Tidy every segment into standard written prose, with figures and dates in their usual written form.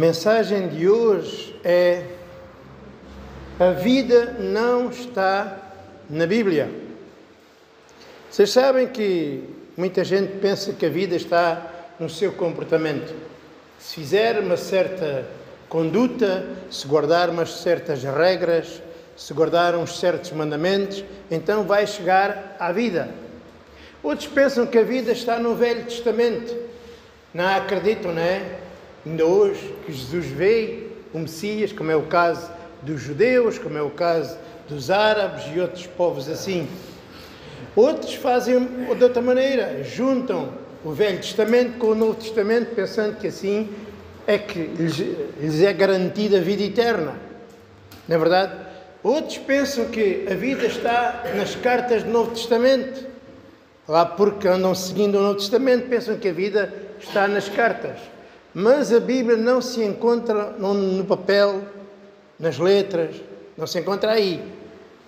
mensagem de hoje é: a vida não está na Bíblia. Vocês sabem que muita gente pensa que a vida está no seu comportamento. Se fizer uma certa conduta, se guardar umas certas regras, se guardar uns certos mandamentos, então vai chegar à vida. Outros pensam que a vida está no Velho Testamento. Não acreditam, não é? Ainda hoje que Jesus veio, o Messias, como é o caso dos judeus, como é o caso dos árabes e outros povos assim. Outros fazem de outra maneira, juntam o Velho Testamento com o Novo Testamento, pensando que assim é que lhes é garantida a vida eterna. Não é verdade? Outros pensam que a vida está nas cartas do Novo Testamento. Lá porque andam seguindo o Novo Testamento, pensam que a vida está nas cartas. Mas a Bíblia não se encontra no papel, nas letras, não se encontra aí.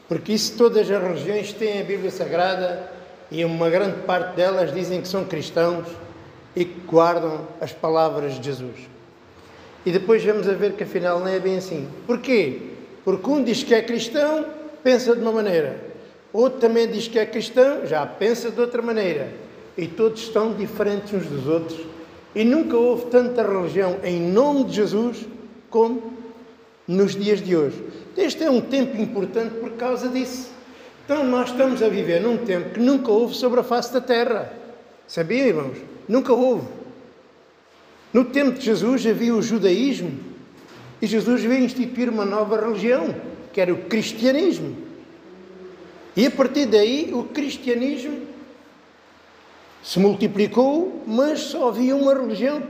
Porque isso todas as religiões têm a Bíblia Sagrada e uma grande parte delas dizem que são cristãos e que guardam as palavras de Jesus. E depois vamos a ver que afinal não é bem assim. Porquê? Porque um diz que é cristão, pensa de uma maneira. Outro também diz que é cristão, já pensa de outra maneira. E todos estão diferentes uns dos outros. E nunca houve tanta religião em nome de Jesus como nos dias de hoje. Este é um tempo importante por causa disso. Então nós estamos a viver num tempo que nunca houve sobre a face da terra. Sabiam, irmãos? Nunca houve. No tempo de Jesus havia o judaísmo e Jesus veio instituir uma nova religião, que era o cristianismo. E a partir daí o cristianismo se multiplicou, mas só havia uma religião.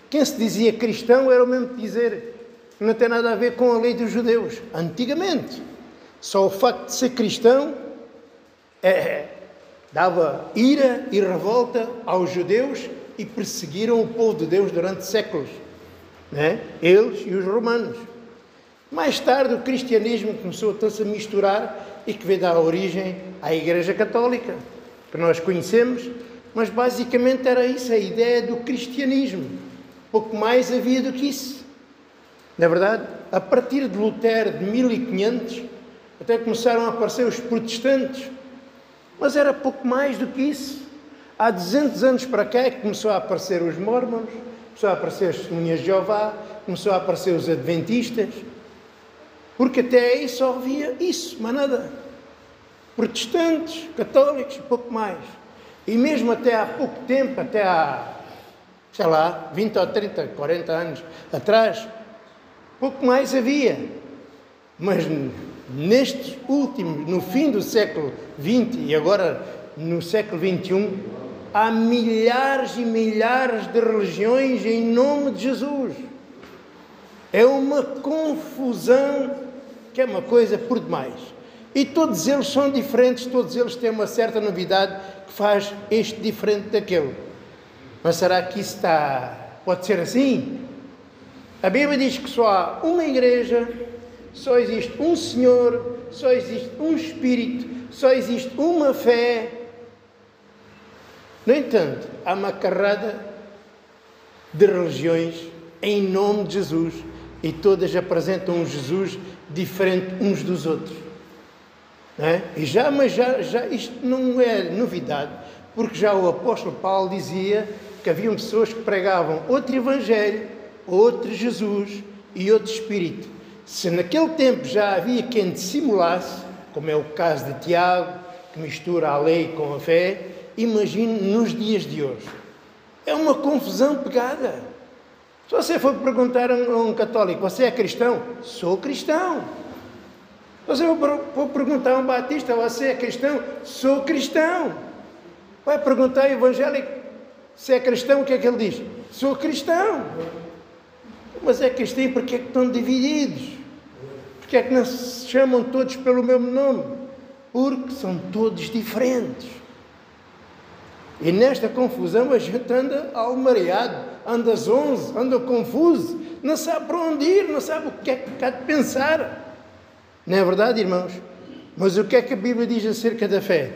Quem se dizia cristão era o mesmo que dizer que não tem nada a ver com a lei dos judeus. Antigamente, só o facto de ser cristão dava ira e revolta aos judeus e perseguiram o povo de Deus durante séculos, né? Eles e os romanos. Mais tarde o cristianismo começou a se misturar e que veio dar origem à Igreja Católica, que nós conhecemos, mas basicamente era isso, a ideia do cristianismo. Pouco mais havia do que isso. Na verdade, a partir de Lutero, de 1500, até começaram a aparecer os protestantes, mas era pouco mais do que isso. Há 200 anos para cá é que começou a aparecer os mormons, começou a aparecer as testemunhas de Jeová, começou a aparecer os adventistas, porque até aí só havia isso, mas nada. Protestantes, católicos, pouco mais. E mesmo até há pouco tempo, até há, 20 ou 30, 40 anos atrás, pouco mais havia. Mas nestes últimos, no fim do século XX e agora no século XXI, há milhares e milhares de religiões em nome de Jesus. É uma confusão que é uma coisa por demais. E todos eles são diferentes, todos eles têm uma certa novidade que faz este diferente daquele. Mas será que isso pode ser assim? A Bíblia diz que só há uma igreja, só existe um Senhor, só existe um Espírito, só existe uma fé. No entanto, há uma carrada de religiões em nome de Jesus e todas apresentam um Jesus diferente uns dos outros. Não é? Mas isto não é novidade, porque já o apóstolo Paulo dizia que haviam pessoas que pregavam outro evangelho, outro Jesus e outro Espírito. Se naquele tempo já havia quem dissimulasse, como é o caso de Tiago, que mistura a lei com a fé, imagine nos dias de hoje. É uma confusão pegada. Se você for perguntar a um católico, você é cristão? Sou cristão. Se você for perguntar a um batista, você é cristão? Sou cristão. Vai perguntar ao evangélico, se é cristão, o que é que ele diz? Sou cristão. Mas é cristão porque é que estão divididos? Porque é que não se chamam todos pelo mesmo nome? Porque são todos diferentes. E nesta confusão a gente anda almareado, anda zonzo, anda confuso, não sabe para onde ir, não sabe o que é que há de pensar. Não é verdade, irmãos? Mas o que é que a Bíblia diz acerca da fé?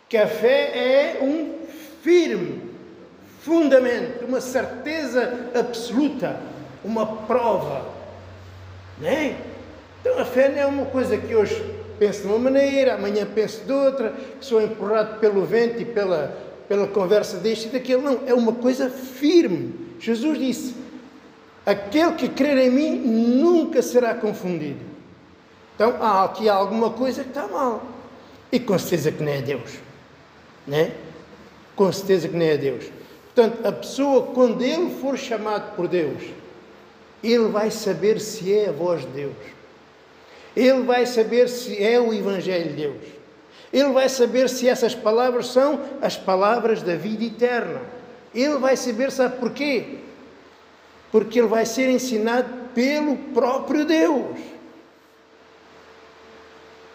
Que a fé é um firme fundamento, uma certeza absoluta uma prova, não é? Então a fé não é uma coisa que hoje penso de uma maneira, amanhã penso de outra, que sou empurrado pelo vento e pela conversa deste e daquele. Não, é uma coisa firme. Jesus disse: aquele que crer em mim nunca será confundido. Então há aqui alguma coisa que está mal. E com certeza que não é Deus. Não é? Com certeza que não é Deus. Portanto, a pessoa, quando ele for chamado por Deus, ele vai saber se é a voz de Deus. Ele vai saber se é o Evangelho de Deus. Ele vai saber se essas palavras são as palavras da vida eterna. Ele vai saber, sabe porquê? Porque ele vai ser ensinado pelo próprio Deus.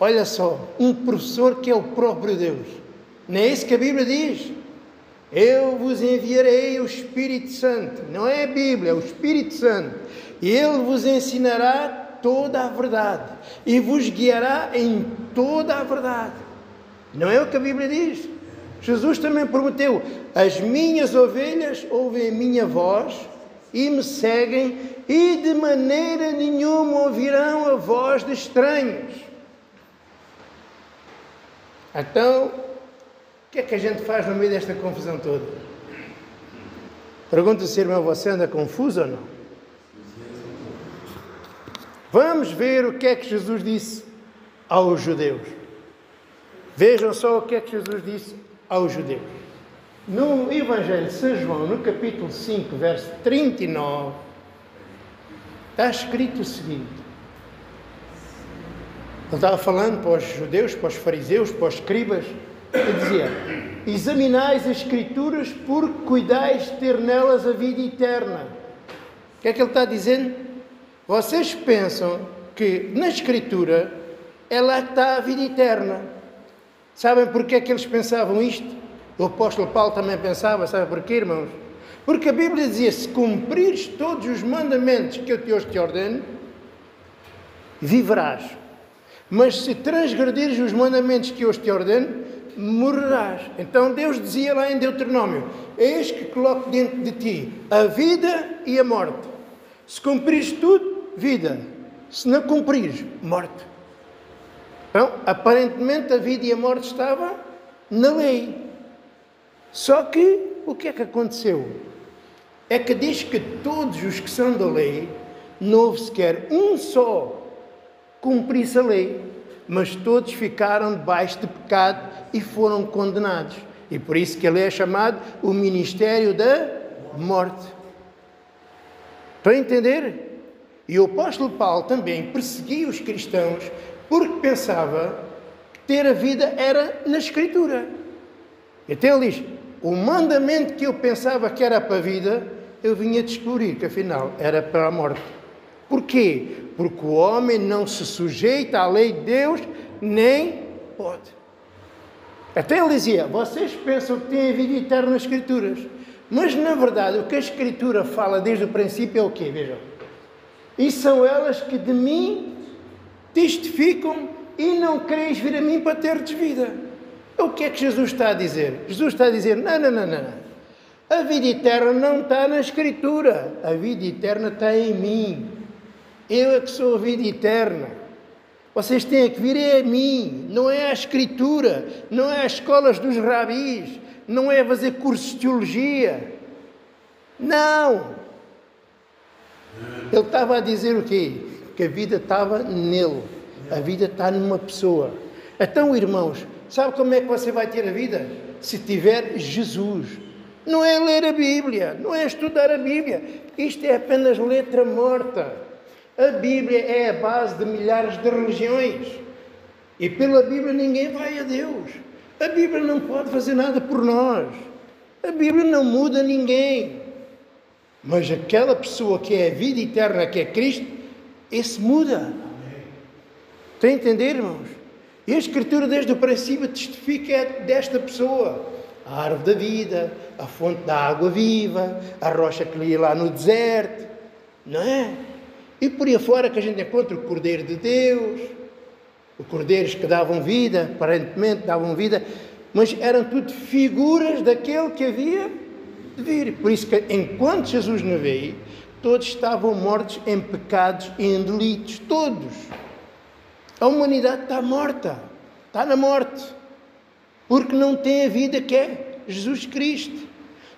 Olha só, um professor que é o próprio Deus. Não é isso que a Bíblia diz? Eu vos enviarei o Espírito Santo. Não é a Bíblia, é o Espírito Santo. E ele vos ensinará toda a verdade e vos guiará em toda a verdade. Não é o que a Bíblia diz? Jesus também prometeu: as minhas ovelhas ouvem a minha voz e me seguem, e de maneira nenhuma ouvirão a voz de estranhos. Então, o que é que a gente faz no meio desta confusão toda? Pergunta-se, irmão, você anda confuso ou não? Vamos ver o que é que Jesus disse aos judeus. Vejam só o que é que Jesus disse aos judeus. No Evangelho de São João, no capítulo 5, verso 39, está escrito o seguinte. Ele estava falando para os judeus, para os fariseus, para os escribas, e dizia: examinais as Escrituras, porque cuidais de ter nelas a vida eterna. O que é que ele está dizendo? Vocês pensam que na Escritura é lá que está a vida eterna. Sabem porque é que eles pensavam isto? O apóstolo Paulo também pensava, sabe porquê, irmãos? Porque a Bíblia dizia: se cumprires todos os mandamentos que eu hoje te ordeno, viverás. Mas se transgredires os mandamentos que hoje te ordeno, morrerás. Então Deus dizia lá em Deuteronômio: eis que coloco dentro de ti a vida e a morte. Se cumprires tudo, vida. Se não cumprires, morte. Então, aparentemente a vida e a morte estavam na lei. Só que, o que é que aconteceu? É que diz que todos os que são da lei, não houve sequer um só cumprisse a lei, mas todos ficaram debaixo de pecado e foram condenados. E por isso que ele é chamado o ministério da morte. Estão a entender? E o apóstolo Paulo também perseguia os cristãos porque pensava que ter a vida era na Escritura. Então ele diz: o mandamento que eu pensava que era para a vida, eu vinha descobrir que afinal era para a morte. Porquê? Porque o homem não se sujeita à lei de Deus, nem pode. Até ele dizia: vocês pensam que têm a vida eterna nas Escrituras, mas na verdade o que a Escritura fala desde o princípio é o quê? Vejam. E são elas que de mim testificam e não quereis vir a mim para teres vida. O que é que Jesus está a dizer? Jesus está a dizer: não. A vida eterna não está na Escritura. A vida eterna está em mim. Eu é que sou a vida eterna. Vocês têm que vir a mim. Não é a Escritura. Não é as escolas dos rabis. Não é fazer cursos de teologia. Não. Ele estava a dizer o quê? Que a vida estava nele. A vida está numa pessoa. Então, irmãos, sabe como é que você vai ter a vida? Se tiver Jesus. Não é ler a Bíblia, não é estudar a Bíblia. Isto é apenas letra morta. A Bíblia é a base de milhares de religiões. E pela Bíblia ninguém vai a Deus. A Bíblia não pode fazer nada por nós. A Bíblia não muda ninguém. Mas aquela pessoa que é a vida eterna, que é Cristo, esse muda. Está a entender, irmãos? E a Escritura desde o princípio testifica desta pessoa. A árvore da vida, a fonte da água viva, a rocha que ia lá no deserto, não é? E por aí fora que a gente encontra o Cordeiro de Deus, os cordeiros que davam vida, aparentemente davam vida, mas eram tudo figuras daquele que havia de vir. Por isso que enquanto Jesus não veio, Todos estavam mortos em pecados e em delitos. Todos. A humanidade está morta. Está na morte. Porque não tem a vida que é Jesus Cristo.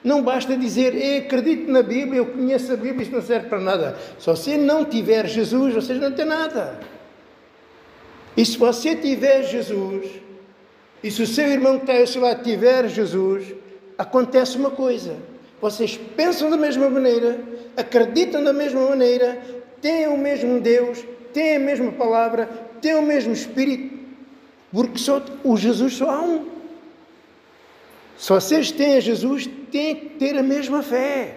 Não basta dizer, eu acredito na Bíblia, eu conheço a Bíblia, isso não serve para nada. Se você não tiver Jesus, você não tem nada. E se você tiver Jesus, e se o seu irmão que está ao seu lado tiver Jesus, acontece uma coisa. Vocês pensam da mesma maneira, acreditam da mesma maneira, têm o mesmo Deus, têm a mesma palavra, têm o mesmo Espírito, porque o Jesus só há um. Se vocês têm a Jesus, têm que ter a mesma fé.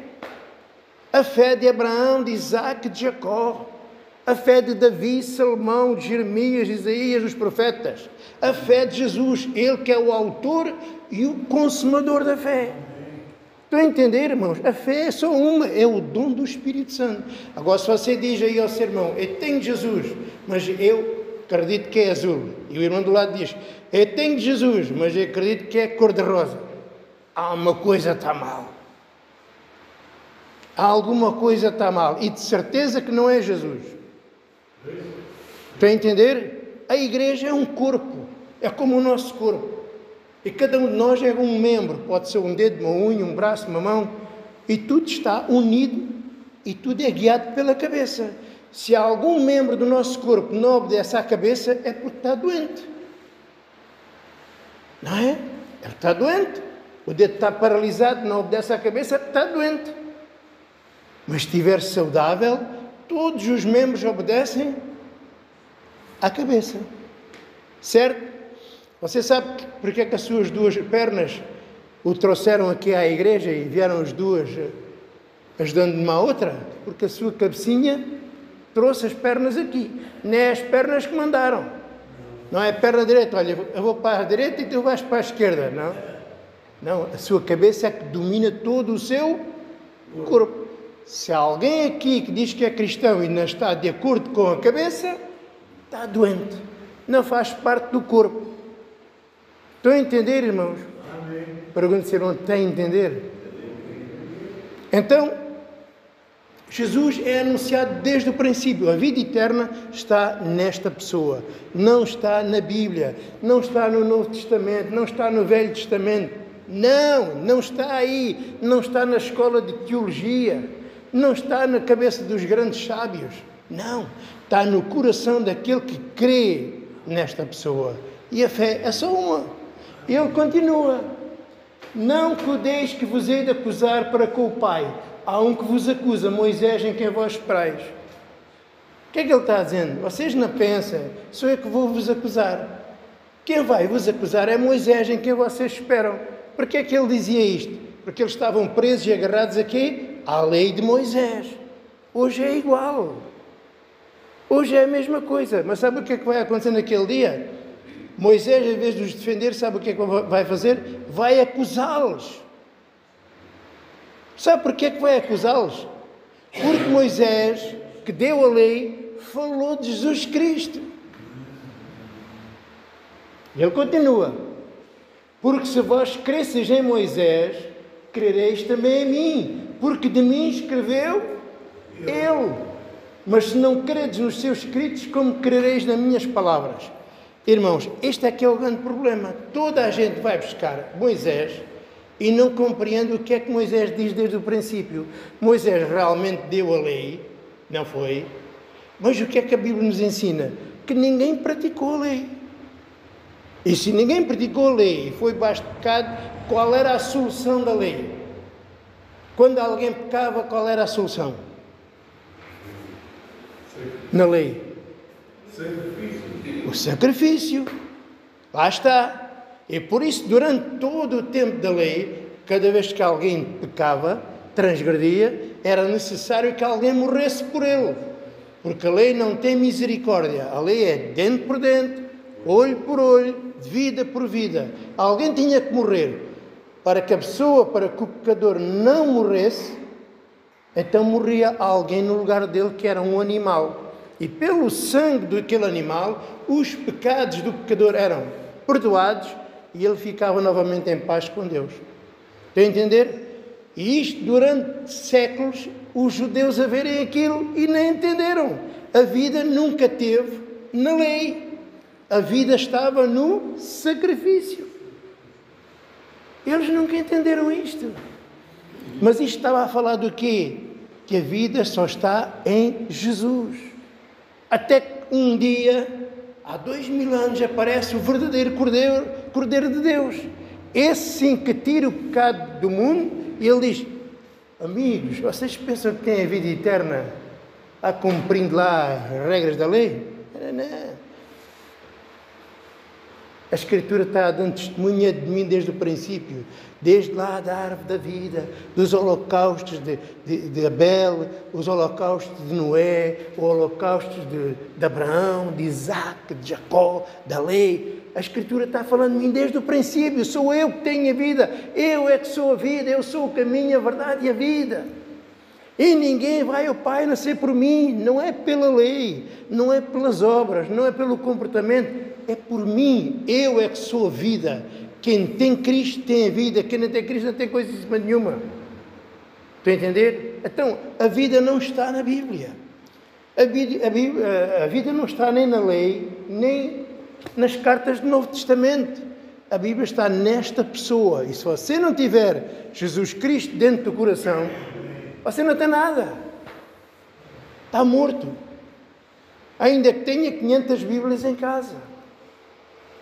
A fé de Abraão, de Isaac, de Jacó. A fé de Davi, Salomão, de Jeremias, de Isaías, dos profetas. A fé de Jesus, Ele que é o autor e o consumador da fé. Estão a entender, irmãos? A fé é só uma, é o dom do Espírito Santo. Agora, se você diz aí ao seu irmão, eu tenho Jesus, mas eu acredito que é azul. E o irmão do lado diz, eu tenho Jesus, mas eu acredito que é cor-de-rosa. Há uma coisa está mal. Há alguma coisa está mal. E de certeza que não é Jesus. Para entender? A igreja é um corpo. É como o nosso corpo. E cada um de nós é um membro. Pode ser um dedo, uma unha, um braço, uma mão. E tudo está unido. E tudo é guiado pela cabeça. Se algum membro do nosso corpo não obedece à cabeça, é porque está doente. Não é? Ele está doente. O dedo está paralisado, não obedece à cabeça, está doente. Mas se estiver saudável, todos os membros obedecem à cabeça. Certo? Você sabe porque é que as suas duas pernas o trouxeram aqui à igreja e vieram as duas ajudando uma à outra? Porque a sua cabecinha trouxe as pernas aqui. Nem é as pernas que mandaram. Não é a perna direita. Olha, eu vou para a direita e tu vais para a esquerda. Não. Não, a sua cabeça é que domina todo o seu corpo. Se há alguém aqui que diz que é cristão e não está de acordo com a cabeça, está doente. Não faz parte do corpo. Estão a entender, irmãos? Pergunto se não tem a entender. Então, Jesus é anunciado desde o princípio. A vida eterna está nesta pessoa. Não está na Bíblia. Não está no Novo Testamento. Não está no Velho Testamento. Não está aí, não está na escola de teologia, não está na cabeça dos grandes sábios, não, está no coração daquele que crê nesta pessoa. E a fé é só uma. Ele continua, não cuideis que vos hei de acusar para com o Pai, há um que vos acusa, Moisés, em quem vós esperais. O que é que ele está dizendo? Vocês não pensam, sou eu que vou vos acusar. Quem vai vos acusar é Moisés, em quem vocês esperam. Porquê é que ele dizia isto? Porque eles estavam presos e agarrados aqui à lei de Moisés. Hoje é igual. Hoje é a mesma coisa. Mas sabe o que é que vai acontecer naquele dia? Moisés, em vez de os defender, sabe o que é que vai fazer? Vai acusá-los. Sabe porquê é que vai acusá-los? Porque Moisés, que deu a lei, falou de Jesus Cristo. E ele continua. Porque se vós cresceis em Moisés, crereis também em mim, porque de mim escreveu ele. Mas se não credes nos seus escritos, como crereis nas minhas palavras? Irmãos, este é que é o grande problema. Toda a gente vai buscar Moisés e não compreende o que é que Moisés diz desde o princípio. Moisés realmente deu a lei, não foi? Mas o que é que a Bíblia nos ensina? Que ninguém praticou a lei. E se ninguém praticou a lei e foi baixo de pecado, qual era a solução da lei? Quando alguém pecava, qual era a solução? Na lei? O sacrifício. Lá está. E por isso, durante todo o tempo da lei, cada vez que alguém pecava, transgredia, era necessário que alguém morresse por ele. Porque a lei não tem misericórdia. A lei é dente por dente, olho por olho, vida por vida. Alguém tinha que morrer. Para que a pessoa, para que o pecador não morresse, então morria alguém no lugar dele, que era um animal. E pelo sangue daquele animal, os pecados do pecador eram perdoados e ele ficava novamente em paz com Deus. Estão a entender? E isto, durante séculos, os judeus a verem aquilo e nem entenderam. A vida nunca teve na lei. A vida estava no sacrifício. Eles nunca entenderam isto. Mas isto estava a falar do quê? Que a vida só está em Jesus. Até que um dia, há 2000 anos, aparece o verdadeiro Cordeiro de Deus. Esse sim que tira o pecado do mundo, e ele diz: amigos, vocês pensam que têm a vida eterna a cumprindo lá as regras da lei? Não. A Escritura está dando testemunha de mim desde o princípio, desde lá da árvore da vida, dos holocaustos de Abel, os holocaustos de Noé, os holocaustos de Abraão, de Isaac, de Jacó, da lei. A Escritura está falando de mim desde o princípio. Sou eu que tenho a vida, eu é que sou a vida, eu sou o caminho, a verdade e a vida. E ninguém vai ao Pai a nascer por mim, não é pela lei, não é pelas obras, não é pelo comportamento, é por mim. Eu é que sou a vida. Quem tem Cristo tem a vida, quem não tem Cristo não tem coisa nenhuma. Estão a entender? Então, a vida não está na Bíblia. A vida não está nem na lei, nem nas cartas do Novo Testamento. A Bíblia está nesta pessoa. E se você não tiver Jesus Cristo dentro do coração, você não tem nada. Está morto. Ainda que tenha 500 Bíblias em casa.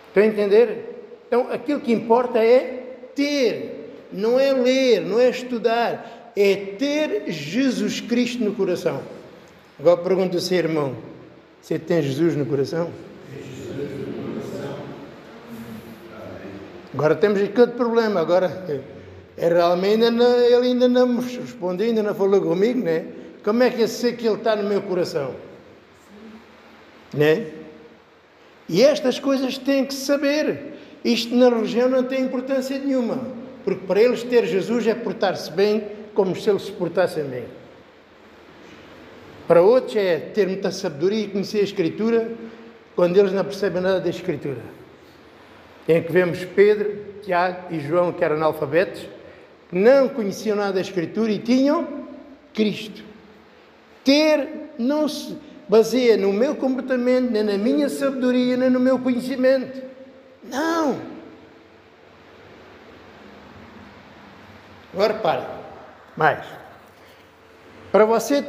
Estão a entender? Então, aquilo que importa é ter. Não é ler, não é estudar. É ter Jesus Cristo no coração. Agora pergunto ao seu irmão: você tem Jesus no coração? Agora temos aqui outro problema. Agora, realmente ele ainda não me respondeu, ainda não falou comigo, né? Como é que eu sei que ele está no meu coração? Né? E estas coisas têm que saber. Isto na religião não tem importância nenhuma, porque para eles ter Jesus é portar-se bem, como se eles se portassem bem. Para outros é ter muita sabedoria e conhecer a Escritura, quando eles não percebem nada da Escritura. Em que vemos Pedro, Tiago e João, que eram analfabetos, que não conheciam nada da Escritura e tinham Cristo. Ter não se baseia no meu comportamento, nem na minha sabedoria, nem no meu conhecimento. Não. Agora para. Mais. Para você,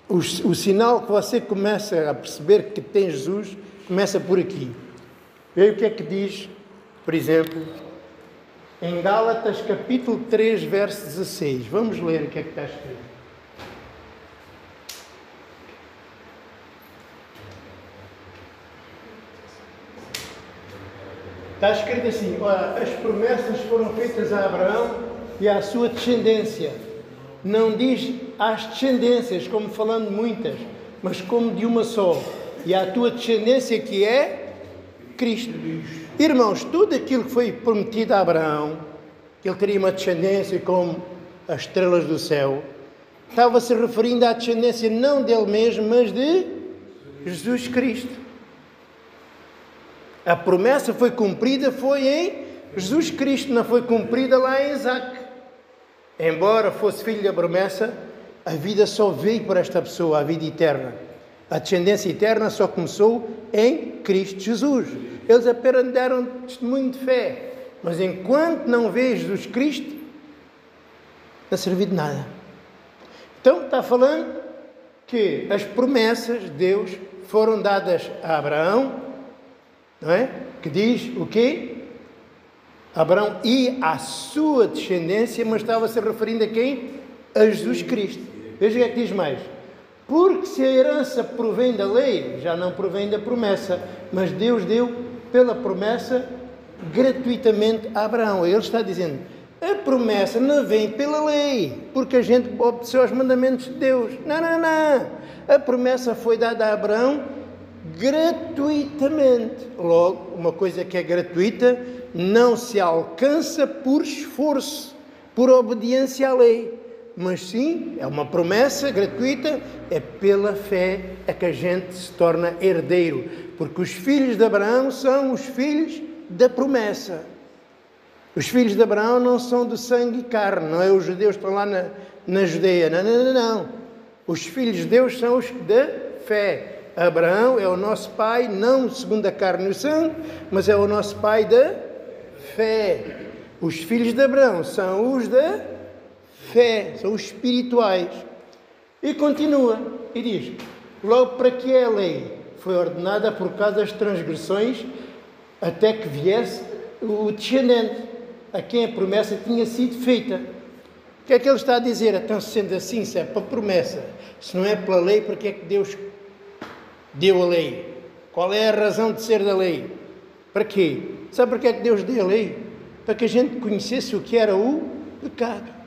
o sinal que você começa a perceber que tem Jesus, começa por aqui. Veja o que é que diz, por exemplo, em Gálatas capítulo 3, verso 16. Vamos ler o que é que está escrito. Está escrito assim: as promessas foram feitas a Abraão e à sua descendência. Não diz às descendências, como falando muitas, mas como de uma só. E à tua descendência, que é Cristo. Irmãos, tudo aquilo que foi prometido a Abraão, que ele teria uma descendência como as estrelas do céu, estava-se referindo à descendência não dele mesmo, mas de Jesus Cristo. A promessa foi cumprida, foi em Jesus Cristo, não foi cumprida lá em Isaac. Embora fosse filho da promessa, a vida só veio para esta pessoa, a vida eterna. A descendência eterna só começou em Cristo Jesus. Eles apenas deram testemunho de fé, mas enquanto não vê Jesus Cristo, não serviu de nada. Então está falando que as promessas de Deus foram dadas a Abraão, não é? Que diz o quê? Abraão e a sua descendência, mas estava-se referindo a quem? A Jesus Cristo. Veja o que é que diz mais. Porque se a herança provém da lei, já não provém da promessa, mas Deus deu pela promessa gratuitamente a Abraão. Ele está dizendo, a promessa não vem pela lei, porque a gente obedeceu aos mandamentos de Deus. Não, não, não. A promessa foi dada a Abraão gratuitamente. Logo, uma coisa que é gratuita não se alcança por esforço, por obediência à lei, mas sim, é uma promessa gratuita, é pela fé é que a gente se torna herdeiro, porque os filhos de Abraão são os filhos da promessa. Os filhos de Abraão não são de sangue e carne, não é os judeus que estão lá na Judeia. Não, não, não, não. Os filhos de Deus são os da fé. Abraão é o nosso pai, não segundo a carne e o sangue, mas é o nosso pai da fé. Os filhos de Abraão são os da fé, são os espirituais. E continua, e diz, logo para que a lei foi ordenada por causa das transgressões, até que viesse o descendente, a quem a promessa tinha sido feita. O que é que ele está a dizer? Então, sendo assim, se é para promessa, se não é pela lei, para que é que Deus deu a lei? Qual é a razão de ser da lei? Para quê? Sabe para que é que Deus deu a lei? Para que a gente conhecesse o que era o pecado.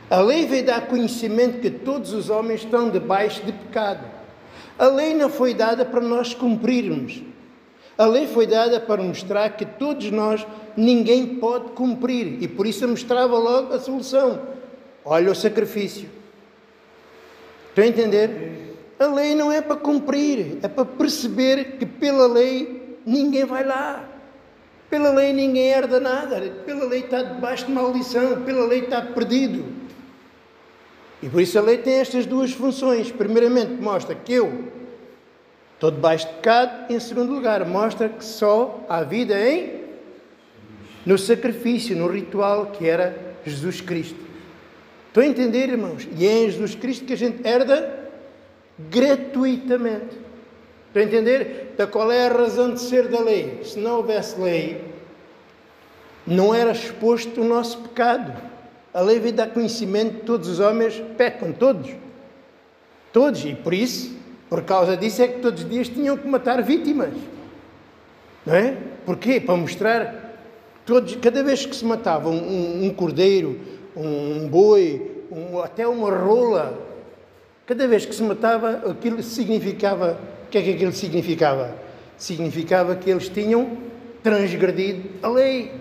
A lei veio dar conhecimento que todos os homens estão debaixo de pecado. A lei não foi dada para nós cumprirmos. A lei foi dada para mostrar que todos nós, ninguém pode cumprir. E por isso mostrava logo a solução. Olha o sacrifício. Estão a entender? A lei não é para cumprir, é para perceber que pela lei ninguém vai lá. Pela lei ninguém herda nada. Pela lei está debaixo de maldição. Pela lei está perdido. E por isso a lei tem estas duas funções. Primeiramente, mostra que eu estou debaixo de pecado. Em segundo lugar, mostra que só há vida no sacrifício, no ritual que era Jesus Cristo. Estão a entender, irmãos? E é em Jesus Cristo que a gente herda gratuitamente. Estão a entender? Então, qual é a razão de ser da lei? Se não houvesse lei, não era exposto o nosso pecado. A lei veio dar conhecimento de todos os homens pecam, todos. Todos. E por isso, por causa disso, é que todos os dias tinham que matar vítimas. Não é? Porquê? Para mostrar todos, cada vez que se matava um cordeiro, um boi, até uma rola, cada vez que se matava, aquilo significava... O que é que aquilo significava? Significava que eles tinham transgredido a lei.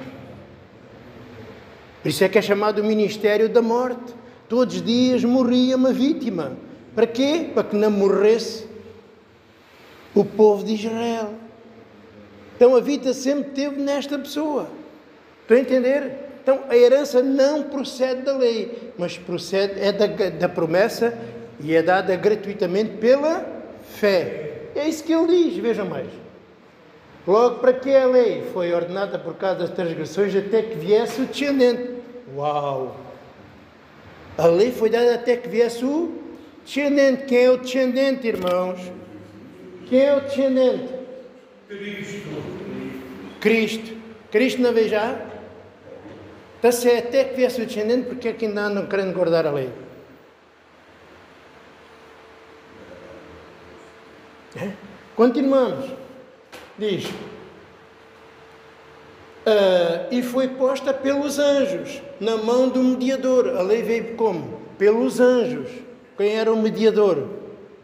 Por isso é que é chamado o ministério da morte. Todos os dias morria uma vítima. Para quê? Para que não morresse o povo de Israel. Então a vida sempre teve nesta pessoa. Estão a entender? Então a herança não procede da lei, mas procede da promessa e é dada gratuitamente pela fé. É isso que ele diz, vejam mais. Logo para que a lei foi ordenada por causa das transgressões até que viesse o descendente. Uau! A lei foi dada até que viesse o descendente. Quem é o descendente, irmãos? Quem é o descendente? Cristo. Cristo não veio já? Então se é até que viesse o descendente, porque é que ainda andam querendo guardar a lei? Continuamos. Diz, e foi posta pelos anjos, na mão do mediador. A lei veio como? Pelos anjos. Quem era o mediador?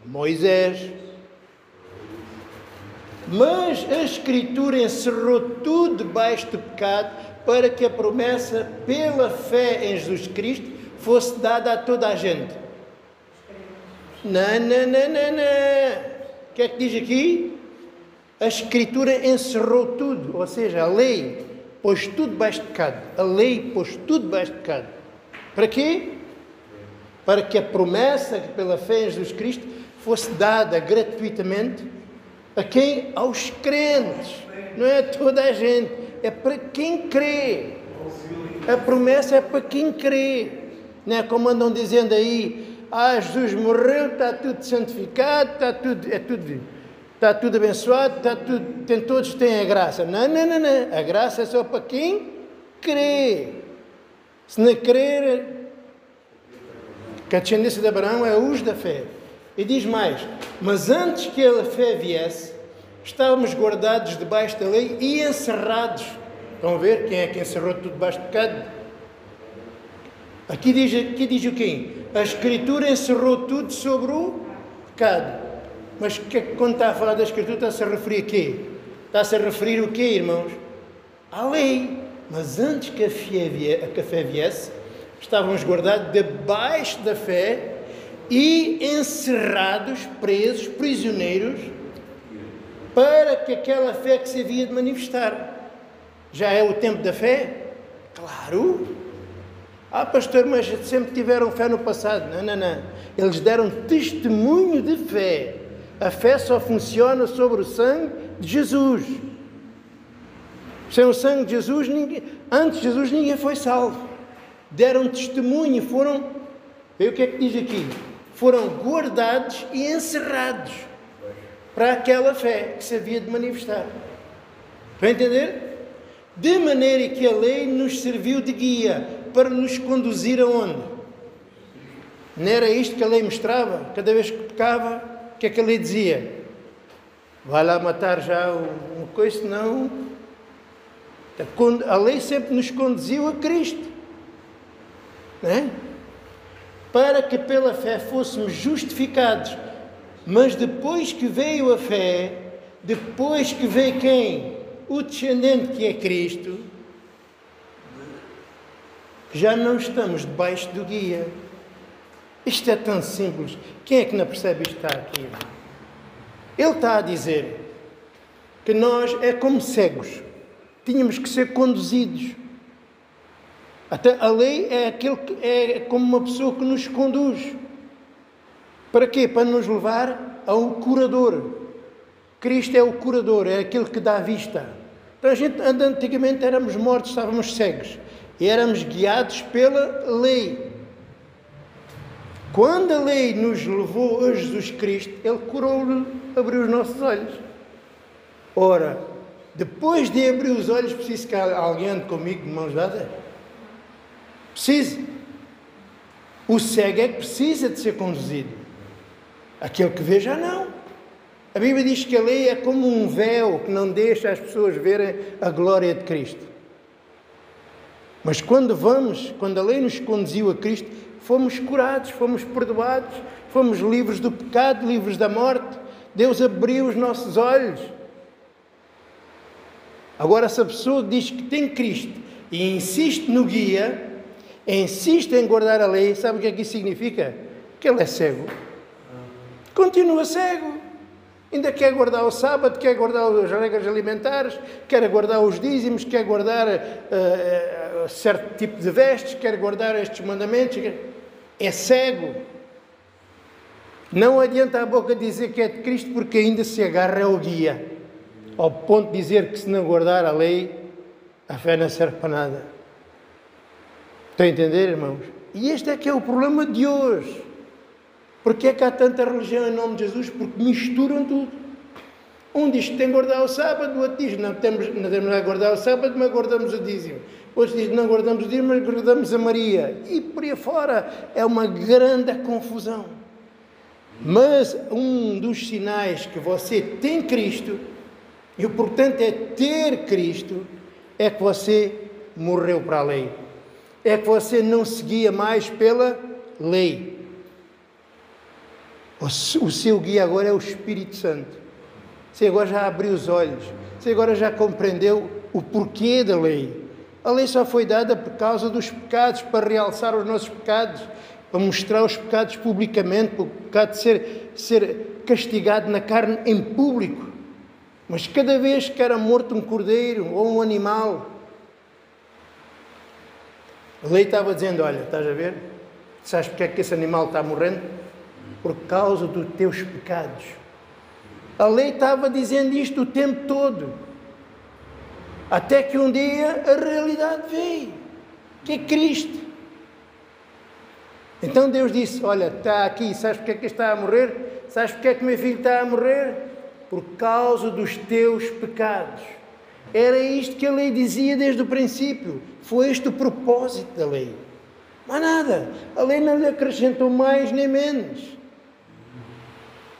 Moisés. Mas a Escritura encerrou tudo debaixo do pecado, para que a promessa pela fé em Jesus Cristo fosse dada a toda a gente. Não, não, não, não, não. O que é que diz aqui? A Escritura encerrou tudo, ou seja, a lei pôs tudo debaixo de pecado. A lei pôs tudo debaixo de pecado. Para quê? Para que a promessa pela fé em Jesus Cristo fosse dada gratuitamente a quem? Aos crentes. Não é a toda a gente, é para quem crê. A promessa é para quem crê. Não é como andam dizendo aí, Jesus morreu, está tudo santificado, está tudo abençoado, todos têm a graça. Não, não, não, não. A graça é só para quem crê. Se não crer, que a descendência de Abraão é os da fé. E diz mais, mas antes que a fé viesse, estávamos guardados debaixo da lei e encerrados. Estão a ver quem é que encerrou tudo debaixo do pecado? Aqui diz o quê? A Escritura encerrou tudo sobre o pecado. Mas quando está a falar da Escritura, está-se a referir a quê? Está-se a referir o quê, irmãos? À lei. Mas antes que a fé viesse, estávamos guardados debaixo da fé e encerrados, presos, prisioneiros, para que aquela fé que se havia de manifestar. Já é o tempo da fé? Claro! Ah, pastor, mas sempre tiveram fé no passado. Não. Eles deram testemunho de fé. A fé só funciona sobre o sangue de Jesus. Sem o sangue de Jesus, antes de Jesus ninguém foi salvo. Deram testemunho, vê o que é que diz aqui, foram guardados e encerrados para aquela fé que se havia de manifestar. Estão a entender? De maneira que a lei nos serviu de guia para nos conduzir aonde? Não era isto que a lei mostrava? Cada vez que pecava, o que é que a lei dizia? Vai lá matar já uma coisa, senão... A lei sempre nos conduziu a Cristo. Não é? Para que pela fé fôssemos justificados. Mas depois que veio a fé, depois que veio quem? O descendente que é Cristo, já não estamos debaixo do guia. Isto é tão simples. Quem é que não percebe isto está aqui? Ele está a dizer que nós é como cegos. Tínhamos que ser conduzidos. Até a lei é como uma pessoa que nos conduz. Para quê? Para nos levar ao curador. Cristo é o curador, é aquele que dá a vista. Então a gente, antigamente, éramos mortos, estávamos cegos. E éramos guiados pela lei. Quando a lei nos levou a Jesus Cristo, Ele curou-nos, abriu os nossos olhos. Ora, depois de abrir os olhos, preciso que alguém ande comigo de mãos dadas? Precisa. O cego é que precisa de ser conduzido. Aquele que vê já não. A Bíblia diz que a lei é como um véu que não deixa as pessoas verem a glória de Cristo. Mas quando a lei nos conduziu a Cristo, fomos curados, fomos perdoados, fomos livres do pecado, livres da morte. Deus abriu os nossos olhos. Agora, se a pessoa diz que tem Cristo e insiste no guia, insiste em guardar a lei, sabe o que é que isso significa? Que ele é cego. Continua cego. Ainda quer guardar o sábado, quer guardar as regras alimentares, quer guardar os dízimos, quer guardar certo tipo de vestes, quer guardar estes mandamentos. É cego. Não adianta a boca dizer que é de Cristo, porque ainda se agarra ao guia. Ao ponto de dizer que se não guardar a lei, a fé não serve para nada. Estão a entender, irmãos? E este é que é o problema de hoje. Porque é que há tanta religião em nome de Jesus? Porque misturam tudo. Um diz que tem que guardar o sábado, o outro diz que não temos a guardar o sábado, mas guardamos o dízimo. Outro diz que não guardamos o dízimo, mas guardamos a Maria. E por aí fora é uma grande confusão. Mas um dos sinais que você tem Cristo, e o importante é ter Cristo, é que você morreu para a lei. É que você não seguia mais pela lei. O seu guia agora é o Espírito Santo. Você agora já abriu os olhos. Você agora já compreendeu o porquê da lei. A lei só foi dada por causa dos pecados, para realçar os nossos pecados, para mostrar os pecados publicamente, para o pecado ser castigado na carne em público. Mas cada vez que era morto um cordeiro ou um animal, a lei estava dizendo, olha, estás a ver? Sabes porque é que esse animal está morrendo? Por causa dos teus pecados. A lei estava dizendo isto o tempo todo. Até que um dia a realidade veio, que é Cristo. Então Deus disse, olha, está aqui, sabes porque é que está a morrer? Sabes porque é que meu filho está a morrer? Por causa dos teus pecados. Era isto que a lei dizia desde o princípio. Foi este o propósito da lei. Mas nada. A lei não lhe acrescentou mais nem menos.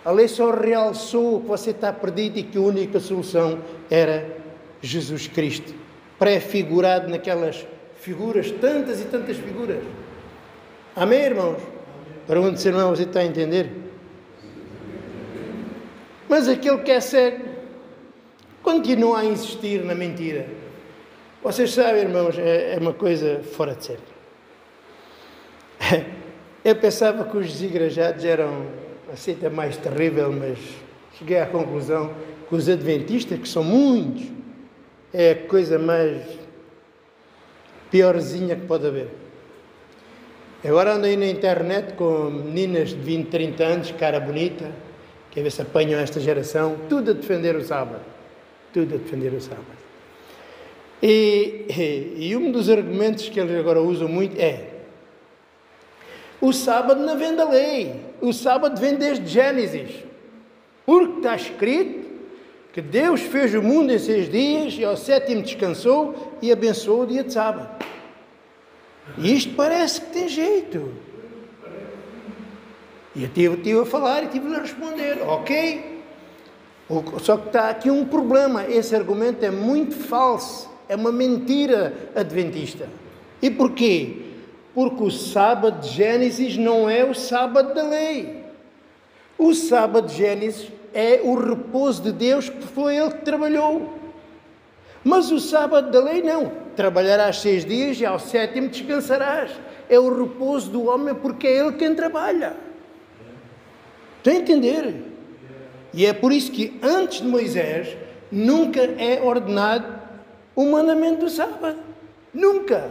A lei só realçou que você está perdido e que a única solução era Jesus Cristo. Pré-figurado naquelas figuras, tantas e tantas figuras. Amém, irmãos? Para onde ser irmão, você está a entender? Mas aquele que é cego continua a insistir na mentira. Vocês sabem, irmãos, é uma coisa fora de série. Eu pensava que os desigrejados eram a seita mais terrível, mas cheguei à conclusão que os adventistas, que são muitos, é a coisa mais piorzinha que pode haver. Agora ando aí na internet com meninas de 20, 30 anos, cara bonita, quer ver se apanham esta geração, tudo a defender o sábado. Tudo a defender o sábado. E um dos argumentos que eles agora usam muito é: o sábado não vem da lei, o sábado vem desde Gênesis, porque está escrito que Deus fez o mundo em 6 dias e ao 7º descansou e abençoou o dia de sábado. E isto parece que tem jeito. E eu estive a falar e estive a responder, ok. Só que está aqui um problema, esse argumento é muito falso, é uma mentira adventista. E porquê? Porque o sábado de Gênesis não é o sábado da lei. O sábado de Gênesis é o repouso de Deus, que foi Ele que trabalhou. Mas o sábado da lei não. Trabalharás 6 dias e ao 7º descansarás. É o repouso do homem, porque é ele quem trabalha. Estão a entender? E é por isso que antes de Moisés nunca é ordenado o mandamento do sábado. Nunca.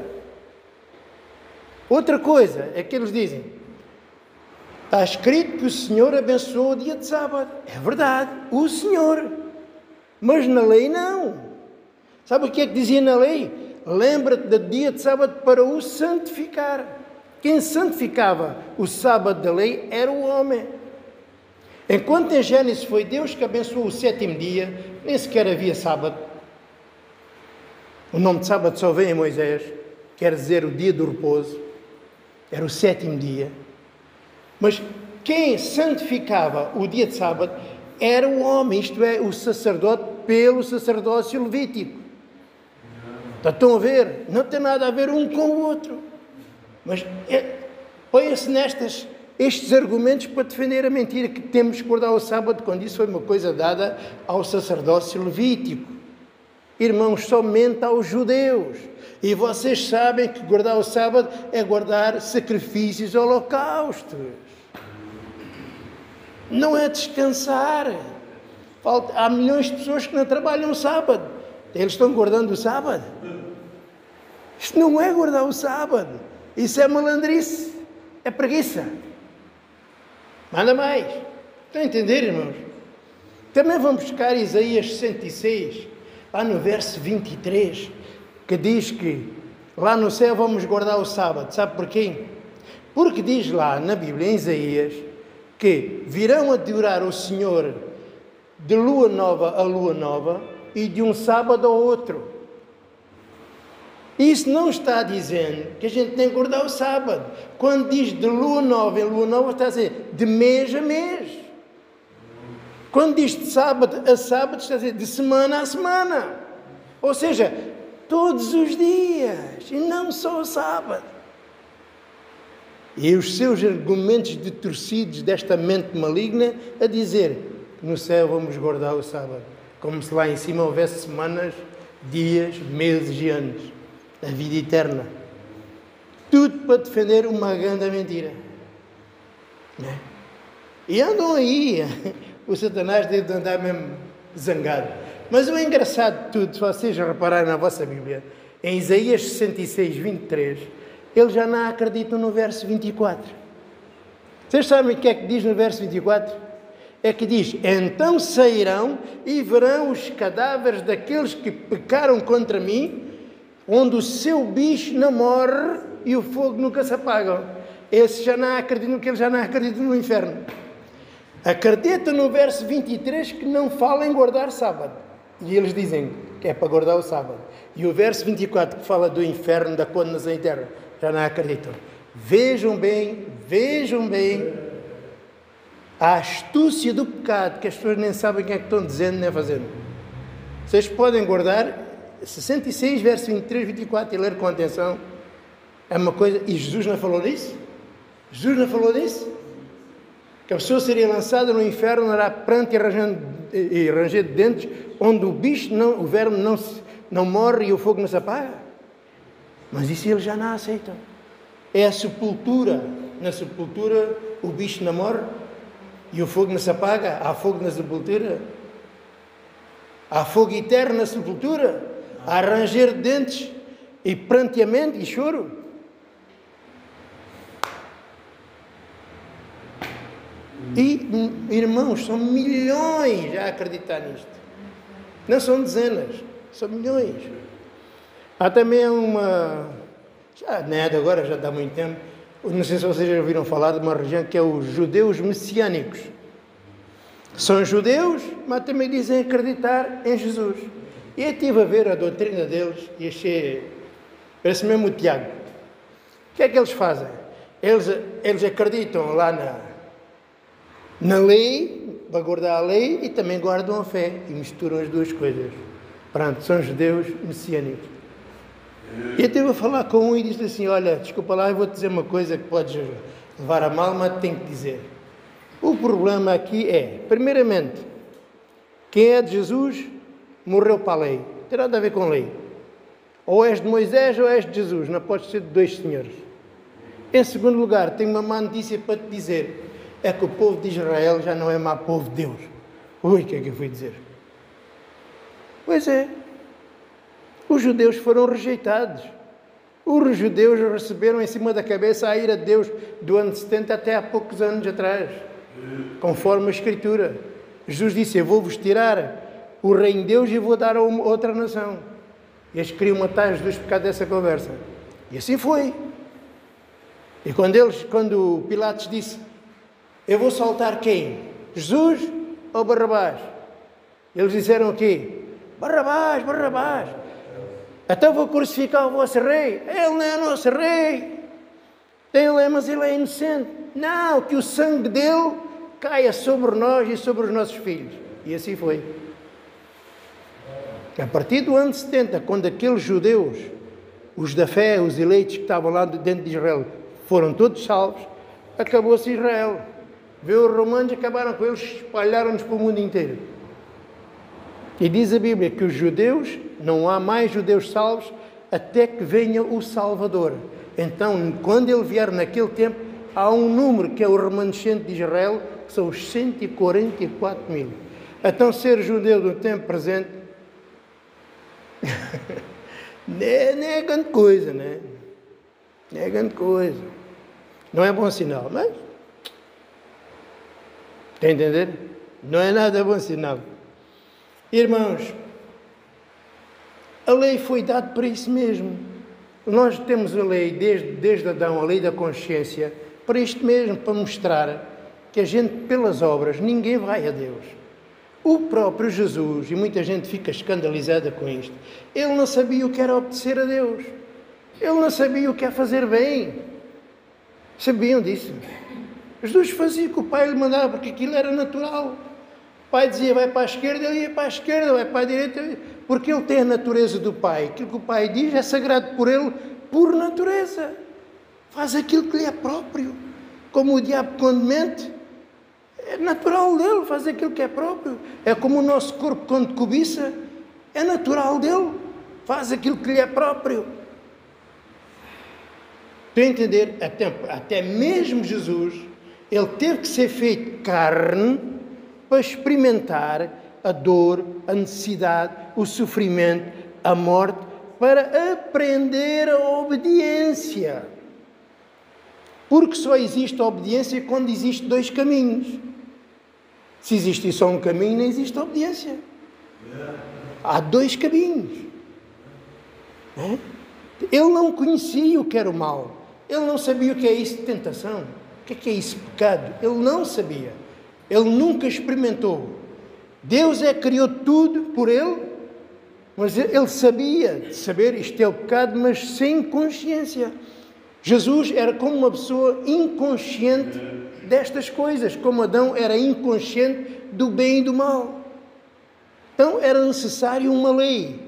Outra coisa é que eles dizem: está escrito que o Senhor abençoou o dia de sábado. É verdade, o Senhor. Mas na lei não. Sabe o que é que dizia na lei? Lembra-te do dia de sábado para o santificar. Quem santificava o sábado da lei era o homem. Enquanto em Gênesis foi Deus que abençoou o 7º dia, nem sequer havia sábado. O nome de sábado só vem em Moisés, quer dizer o dia do repouso. Era o 7º dia. Mas quem santificava o dia de sábado era o homem, isto é, o sacerdote, pelo sacerdócio levítico. Estão a ver? Não tem nada a ver um com o outro. Mas põe-se estes argumentos para defender a mentira que temos que guardar o sábado, quando isso foi uma coisa dada ao sacerdócio levítico. Irmãos, somente aos judeus. E vocês sabem que guardar o sábado é guardar sacrifícios e holocaustos. Não é descansar. Há milhões de pessoas que não trabalham o sábado. Eles estão guardando o sábado. Isto não é guardar o sábado. Isso é malandrice. É preguiça. Manda mais. Estão a entender, irmãos? Também vamos buscar Isaías 66, lá no verso 23, que diz que lá no céu vamos guardar o sábado. Sabe porquê? Porque diz lá na Bíblia, em Isaías, que virão adorar o Senhor de lua nova a lua nova e de um sábado ao outro. Isso não está dizendo que a gente tem que guardar o sábado. Quando diz de lua nova em lua nova, está a dizer de mês a mês. Quando diz de sábado a sábado, está a dizer de semana a semana. Ou seja, todos os dias, e não só o sábado. E os seus argumentos detorcidos desta mente maligna a dizer que no céu vamos guardar o sábado. Como se lá em cima houvesse semanas, dias, meses e anos. A vida eterna. Tudo para defender uma grande mentira. Né? E andam aí. O Satanás deve andar mesmo zangado. Mas o engraçado de tudo, se vocês repararem na vossa Bíblia, em Isaías 66, 23, eles já não acreditam no verso 24. Vocês sabem o que é que diz no verso 24? É que diz: então sairão e verão os cadáveres daqueles que pecaram contra mim, onde o seu bicho não morre e o fogo nunca se apaga. Esses já não acreditam, que eles já não acreditam no inferno. Acreditam no verso 23 que não fala em guardar sábado. E eles dizem que é para guardar o sábado. E o verso 24 que fala do inferno, da condenação eterna, já não acreditam. Vejam bem a astúcia do pecado, que as pessoas nem sabem o que é que estão dizendo nem fazendo. Vocês podem guardar 66, verso 23, 24 e ler com atenção. É uma coisa... E Jesus não falou disso? Jesus não falou disso? Que a pessoa seria lançada no inferno, era pranto e ranger de dentes, onde o bicho, o verme não morre e o fogo não se apaga. Mas isso eles já não aceitam. É a sepultura. Na sepultura o bicho não morre e o fogo não se apaga. Há fogo na sepultura. Há fogo eterno na sepultura. Há ranger de dentes e pranteamento e choro. E, irmãos, são milhões a acreditar nisto. Não são dezenas, são milhões. Há também já não é de agora, já dá muito tempo, não sei se vocês já ouviram falar de uma região que é os judeus messiânicos. São judeus, mas também dizem acreditar em Jesus. E eu estive a ver a doutrina deles e achei, parece mesmo o Tiago. O que é que eles fazem? Eles acreditam lá na lei, para guardar a lei, e também guardam a fé, e misturam as duas coisas. Pronto, são judeus messiânicos. E eu estive a falar com um e disse assim, olha, desculpa lá, eu vou-te dizer uma coisa que podes levar a mal, mas tenho que dizer. O problema aqui é, primeiramente, quem é de Jesus morreu para a lei. Não tem nada a ver com a lei. Ou és de Moisés ou és de Jesus, não podes ser de dois senhores. Em segundo lugar, tenho uma má notícia para te dizer, é que o povo de Israel já não é mais povo de Deus. Ui, o que é que eu fui dizer? Pois é, os judeus foram rejeitados. Os judeus receberam em cima da cabeça a ira de Deus do ano 70 até há poucos anos atrás, conforme a Escritura. Jesus disse, eu vou-vos tirar o reino de Deus e vou dar a outra nação. E eles queriam matar Jesus por causa dessa conversa. E assim foi. E quando Pilatos disse, eu vou soltar quem? Jesus ou Barrabás? Eles disseram o quê? Barrabás, Barrabás. Então vou crucificar o vosso rei. Ele não é nosso rei. Mas ele é inocente. Não, que o sangue dele caia sobre nós e sobre os nossos filhos. E assim foi. A partir do ano 70, quando aqueles judeus, os da fé, os eleitos que estavam lá dentro de Israel, foram todos salvos, acabou-se Israel. Veio os romanos, acabaram com eles, espalharam-nos para o mundo inteiro. E diz a Bíblia que os judeus, não há mais judeus salvos até que venha o Salvador. Então, quando ele vier naquele tempo, há um número que é o remanescente de Israel, que são os 144 mil. Então, ser judeu do tempo presente não é grande coisa, né? Não é grande coisa. Não é bom sinal, mas... Está a entender? Não é nada bom sinal. Irmãos, a lei foi dada para isso mesmo. Nós temos a lei, desde Adão, a lei da consciência, para isto mesmo, para mostrar que a gente, pelas obras, ninguém vai a Deus. O próprio Jesus, e muita gente fica escandalizada com isto, ele não sabia o que era obedecer a Deus. Ele não sabia o que é fazer bem. Sabiam disso? Jesus fazia o que o Pai lhe mandava, porque aquilo era natural. O Pai dizia, vai para a esquerda, ele ia para a esquerda, vai para a direita, porque ele tem a natureza do Pai. Aquilo que o Pai diz é sagrado por ele, por natureza. Faz aquilo que lhe é próprio. Como o diabo quando mente, é natural dele, faz aquilo que é próprio. É como o nosso corpo quando cobiça, é natural dele, faz aquilo que lhe é próprio. Para entender, até mesmo Jesus, ele teve que ser feito carne para experimentar a dor, a necessidade, o sofrimento, a morte, para aprender a obediência. Porque só existe a obediência quando existem dois caminhos. Se existir só um caminho, não existe a obediência. Há dois caminhos. Ele não conhecia o que era o mal. Ele não sabia o que é isso de tentação. O que é isso de pecado? Ele não sabia. Ele nunca experimentou. Deus criou tudo por ele, mas ele sabia de saber isto é o pecado, mas sem consciência. Jesus era como uma pessoa inconsciente destas coisas, como Adão era inconsciente do bem e do mal. Então era necessário uma lei,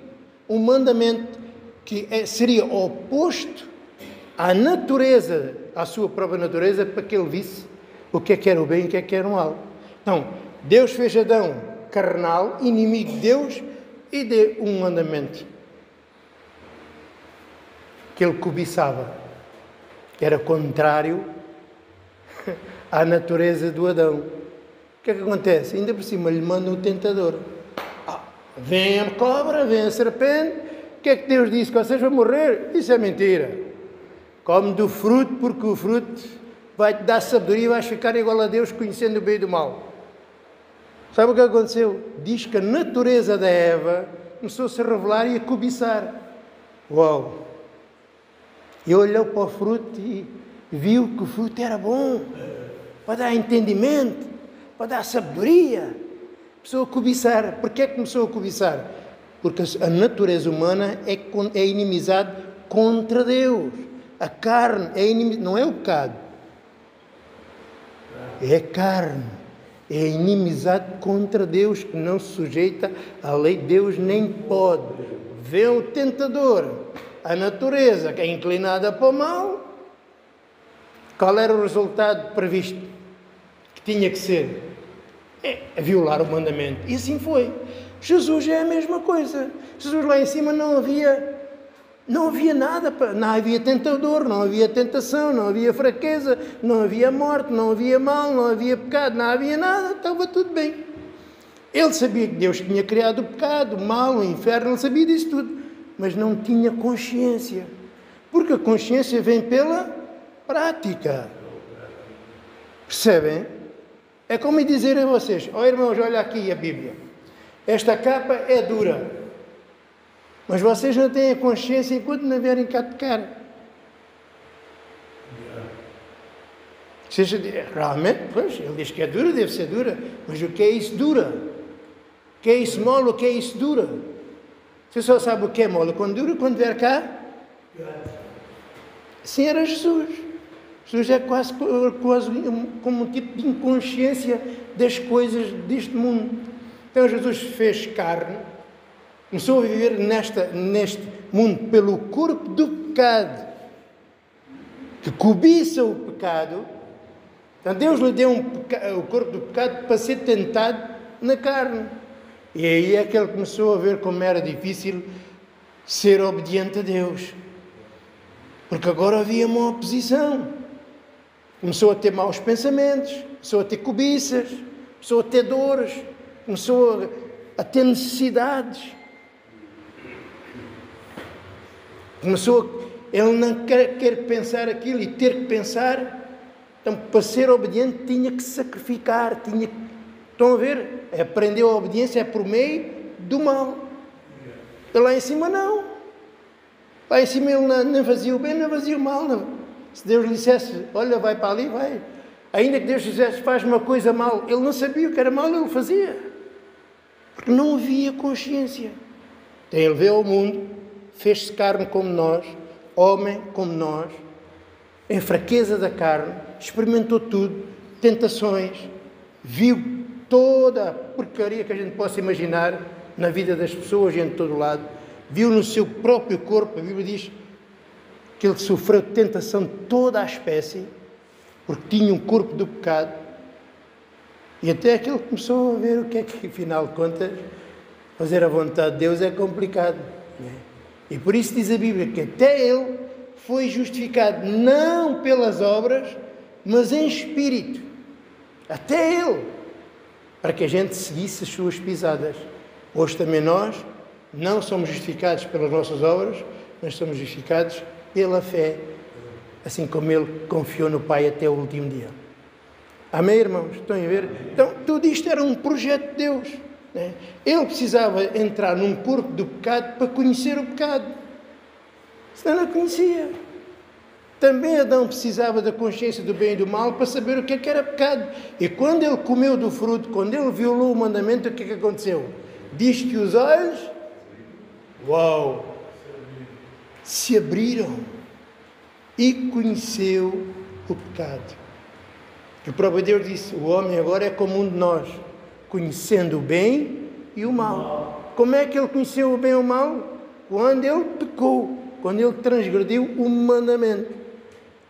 um mandamento que seria oposto à natureza, à sua própria natureza, para que ele visse o que era o bem e o que era o mal. Então, Deus fez Adão carnal, inimigo de Deus, e deu um mandamento que ele cobiçava. Era contrário à natureza do Adão. O que é que acontece? Ainda por cima lhe manda o tentador. Vem a cobra, vem a serpente. O que é que Deus disse? Que vocês vão morrer? Isso é mentira. Come do fruto, porque o fruto vai-te dar sabedoria e vais ficar igual a Deus, conhecendo o bem e do mal. Sabe o que aconteceu? Diz que a natureza da Eva começou-se a revelar e a cobiçar. Uau! E olhou para o fruto e viu que o fruto era bom, para dar entendimento, para dar sabedoria. Começou a cobiçar. Porquê que começou a cobiçar? Porque a natureza humana é inimizade contra Deus. A carne é inimizade, não é o pecado. É a carne. É inimizade contra Deus, que não se sujeita à lei de Deus, nem pode. Vê o tentador, a natureza que é inclinada para o mal. Qual era o resultado previsto? Que tinha que ser? É violar o mandamento. E assim foi. Jesus é a mesma coisa. Jesus lá em cima não havia nada, não havia tentador, não havia tentação, não havia fraqueza, não havia morte, não havia mal, não havia pecado, não havia nada, estava tudo bem. Ele sabia que Deus tinha criado o pecado, o mal, o inferno, ele sabia disso tudo, mas não tinha consciência, porque a consciência vem pela prática. Percebem? É como dizer a vocês: ó irmãos, olha aqui a Bíblia, esta capa é dura, mas vocês não têm a consciência enquanto não vierem cá tocar. Realmente, pois, ele diz que é dura, deve ser dura, mas o que é isso dura? O que é isso mole? O que é isso dura? Você só sabe o que é mole quando dura, quando vier cá? Assim era Jesus. Jesus é quase como um tipo de inconsciência das coisas deste mundo. Então Jesus fez carne, começou a viver neste mundo pelo corpo do pecado, que cobiça o pecado. Então Deus lhe deu o corpo do pecado para ser tentado na carne. E aí é que ele começou a ver como era difícil ser obediente a Deus. Porque agora havia uma oposição. Começou a ter maus pensamentos, começou a ter cobiças, começou a ter dores, começou a ter necessidades. Ele não quer pensar aquilo e ter que pensar. Então, para ser obediente, tinha que sacrificar. Estão a ver? Aprendeu a obediência é por meio do mal. E lá em cima não. Lá em cima ele não fazia o bem, não fazia o mal. Não. Se Deus lhe dissesse: olha, vai para ali, vai. Ainda que Deus dissesse: faz uma coisa mal, ele não sabia o que era mal, ele fazia. Porque não havia consciência. Então ele veio ao mundo, fez-se carne como nós, homem como nós, em fraqueza da carne, experimentou tudo, tentações, viu toda a porcaria que a gente possa imaginar na vida das pessoas e em todo lado, viu no seu próprio corpo. A Bíblia diz que ele sofreu tentação de toda a espécie, porque tinha um corpo do pecado, e até que ele começou a ver o que é que, afinal de contas, fazer a vontade de Deus é complicado. E por isso diz a Bíblia que até ele foi justificado não pelas obras, mas em espírito. Até ele, para que a gente seguisse as suas pisadas. Hoje também nós não somos justificados pelas nossas obras, mas somos justificados pela fé, assim como ele confiou no Pai até o último dia. Amém, irmãos? Estão a ver? Então, tudo isto era um projeto de Deus. Né? Ele precisava entrar num corpo do pecado para conhecer o pecado. Senão não conhecia. Também Adão precisava da consciência do bem e do mal para saber o que é que era pecado. E quando ele comeu do fruto, quando ele violou o mandamento, o que é que aconteceu? Diz que os olhos, uau, se abriram e conheceu o pecado. E o próprio Deus disse: o homem agora é como um de nós, conhecendo o bem e o mal. Como é que ele conheceu o bem e o mal? Quando ele pecou, quando ele transgrediu o mandamento.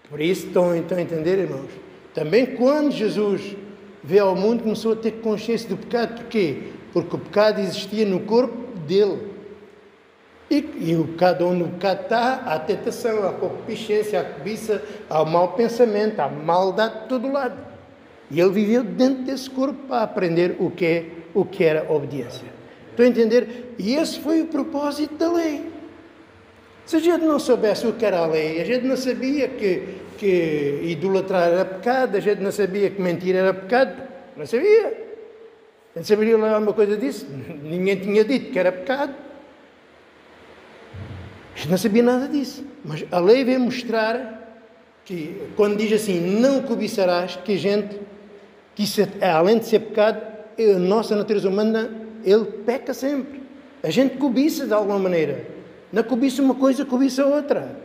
Por isso, estão a entender, irmãos? Também quando Jesus veio ao mundo, começou a ter consciência do pecado. Porquê? Porque o pecado existia no corpo dele. E o pecado, onde o pecado está, há tentação, há concupiscência, há cobiça, há o mau pensamento, há maldade de todo lado. E ele viveu dentro desse corpo para aprender o que era obediência. Estão a entender? E esse foi o propósito da lei. Se a gente não soubesse o que era a lei, a gente não sabia que que idolatrar era pecado, a gente não sabia que mentir era pecado, não sabia. A gente saberia lá alguma coisa disso, ninguém tinha dito que era pecado. A gente não sabia nada disso, mas a lei veio mostrar que, quando diz assim, não cobiçarás, que a gente, que isso, além de ser pecado, a nossa natureza humana, ele peca sempre. A gente cobiça de alguma maneira. Não cobiça uma coisa, cobiça outra.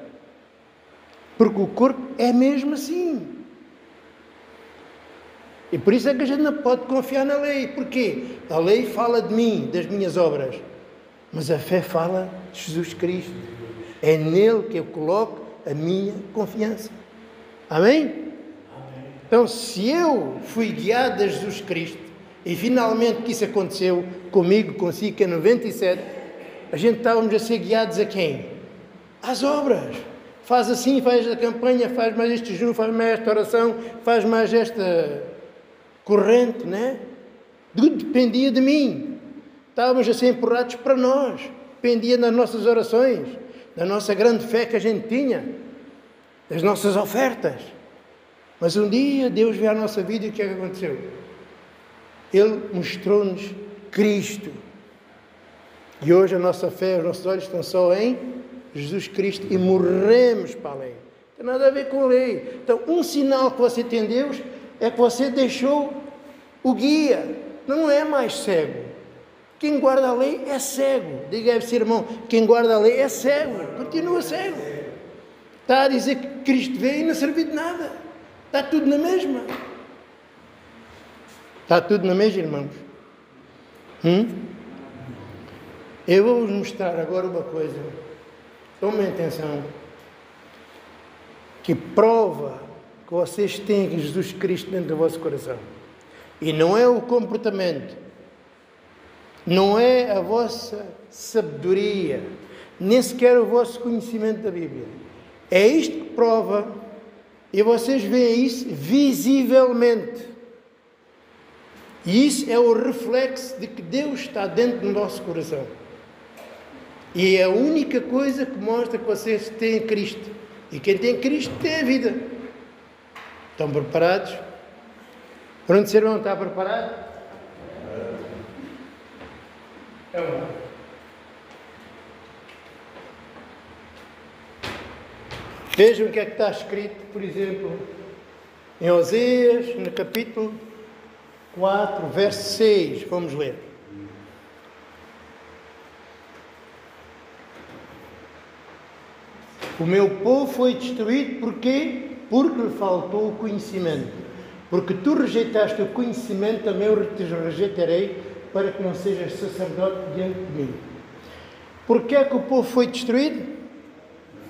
Porque o corpo é mesmo assim. E por isso é que a gente não pode confiar na lei. Porquê? A lei fala de mim, das minhas obras. Mas a fé fala de Jesus Cristo. É nele que eu coloco a minha confiança. Amém? Então, se eu fui guiado a Jesus Cristo, e finalmente que isso aconteceu comigo, consigo, que é 97, a gente estávamos a ser guiados a quem? Às obras. Faz assim, faz a campanha, faz mais este jejum, faz mais esta oração, faz mais esta corrente, né? Tudo dependia de mim. Estávamos a ser empurrados para nós. Dependia das nossas orações, da nossa grande fé que a gente tinha, das nossas ofertas. Mas um dia Deus veio à nossa vida e o que é que aconteceu? Ele mostrou-nos Cristo. E hoje a nossa fé, os nossos olhos estão só em Jesus Cristo e morremos para a lei. Não tem nada a ver com a lei. Então, um sinal que você tem Deus é que você deixou o guia. Não é mais cego. Quem guarda a lei é cego. Diga a seu irmão, quem guarda a lei é cego. Continua cego. Está a dizer que Cristo veio e não serviu de nada. Está tudo na mesma. Está tudo na mesma, irmãos. Eu vou-vos mostrar agora uma coisa. Tomem atenção. Que prova que vocês têm Jesus Cristo dentro do vosso coração. E não é o comportamento. Não é a vossa sabedoria. Nem sequer o vosso conhecimento da Bíblia. É isto que prova. E vocês veem isso visivelmente. E isso é o reflexo de que Deus está dentro do nosso coração. E é a única coisa que mostra que vocês têm Cristo. E quem tem Cristo tem a vida. Estão preparados? Pronto, seu irmão, está preparado? Então, vejam o que é que está escrito, por exemplo, em Oséias, no capítulo 4, verso 6. Vamos ler. O meu povo foi destruído, porquê? Porque lhe faltou o conhecimento. Porque tu rejeitaste o conhecimento, também eu te rejeitarei, para que não sejas sacerdote diante de mim. Porquê é que o povo foi destruído?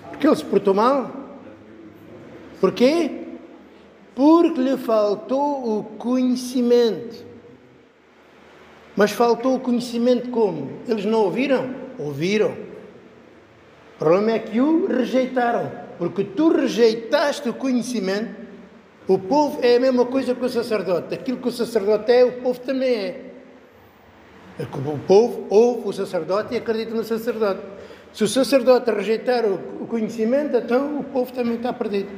Porque ele se portou mal. Porquê? Porque lhe faltou o conhecimento. Mas faltou o conhecimento como? Eles não ouviram? Ouviram. O problema é que o rejeitaram. Porque tu rejeitaste o conhecimento. O povo é a mesma coisa que o sacerdote. Aquilo que o sacerdote é, o povo também é. O povo ouve o sacerdote e acredita no sacerdote. Se o sacerdote rejeitar o conhecimento, então o povo também está perdido.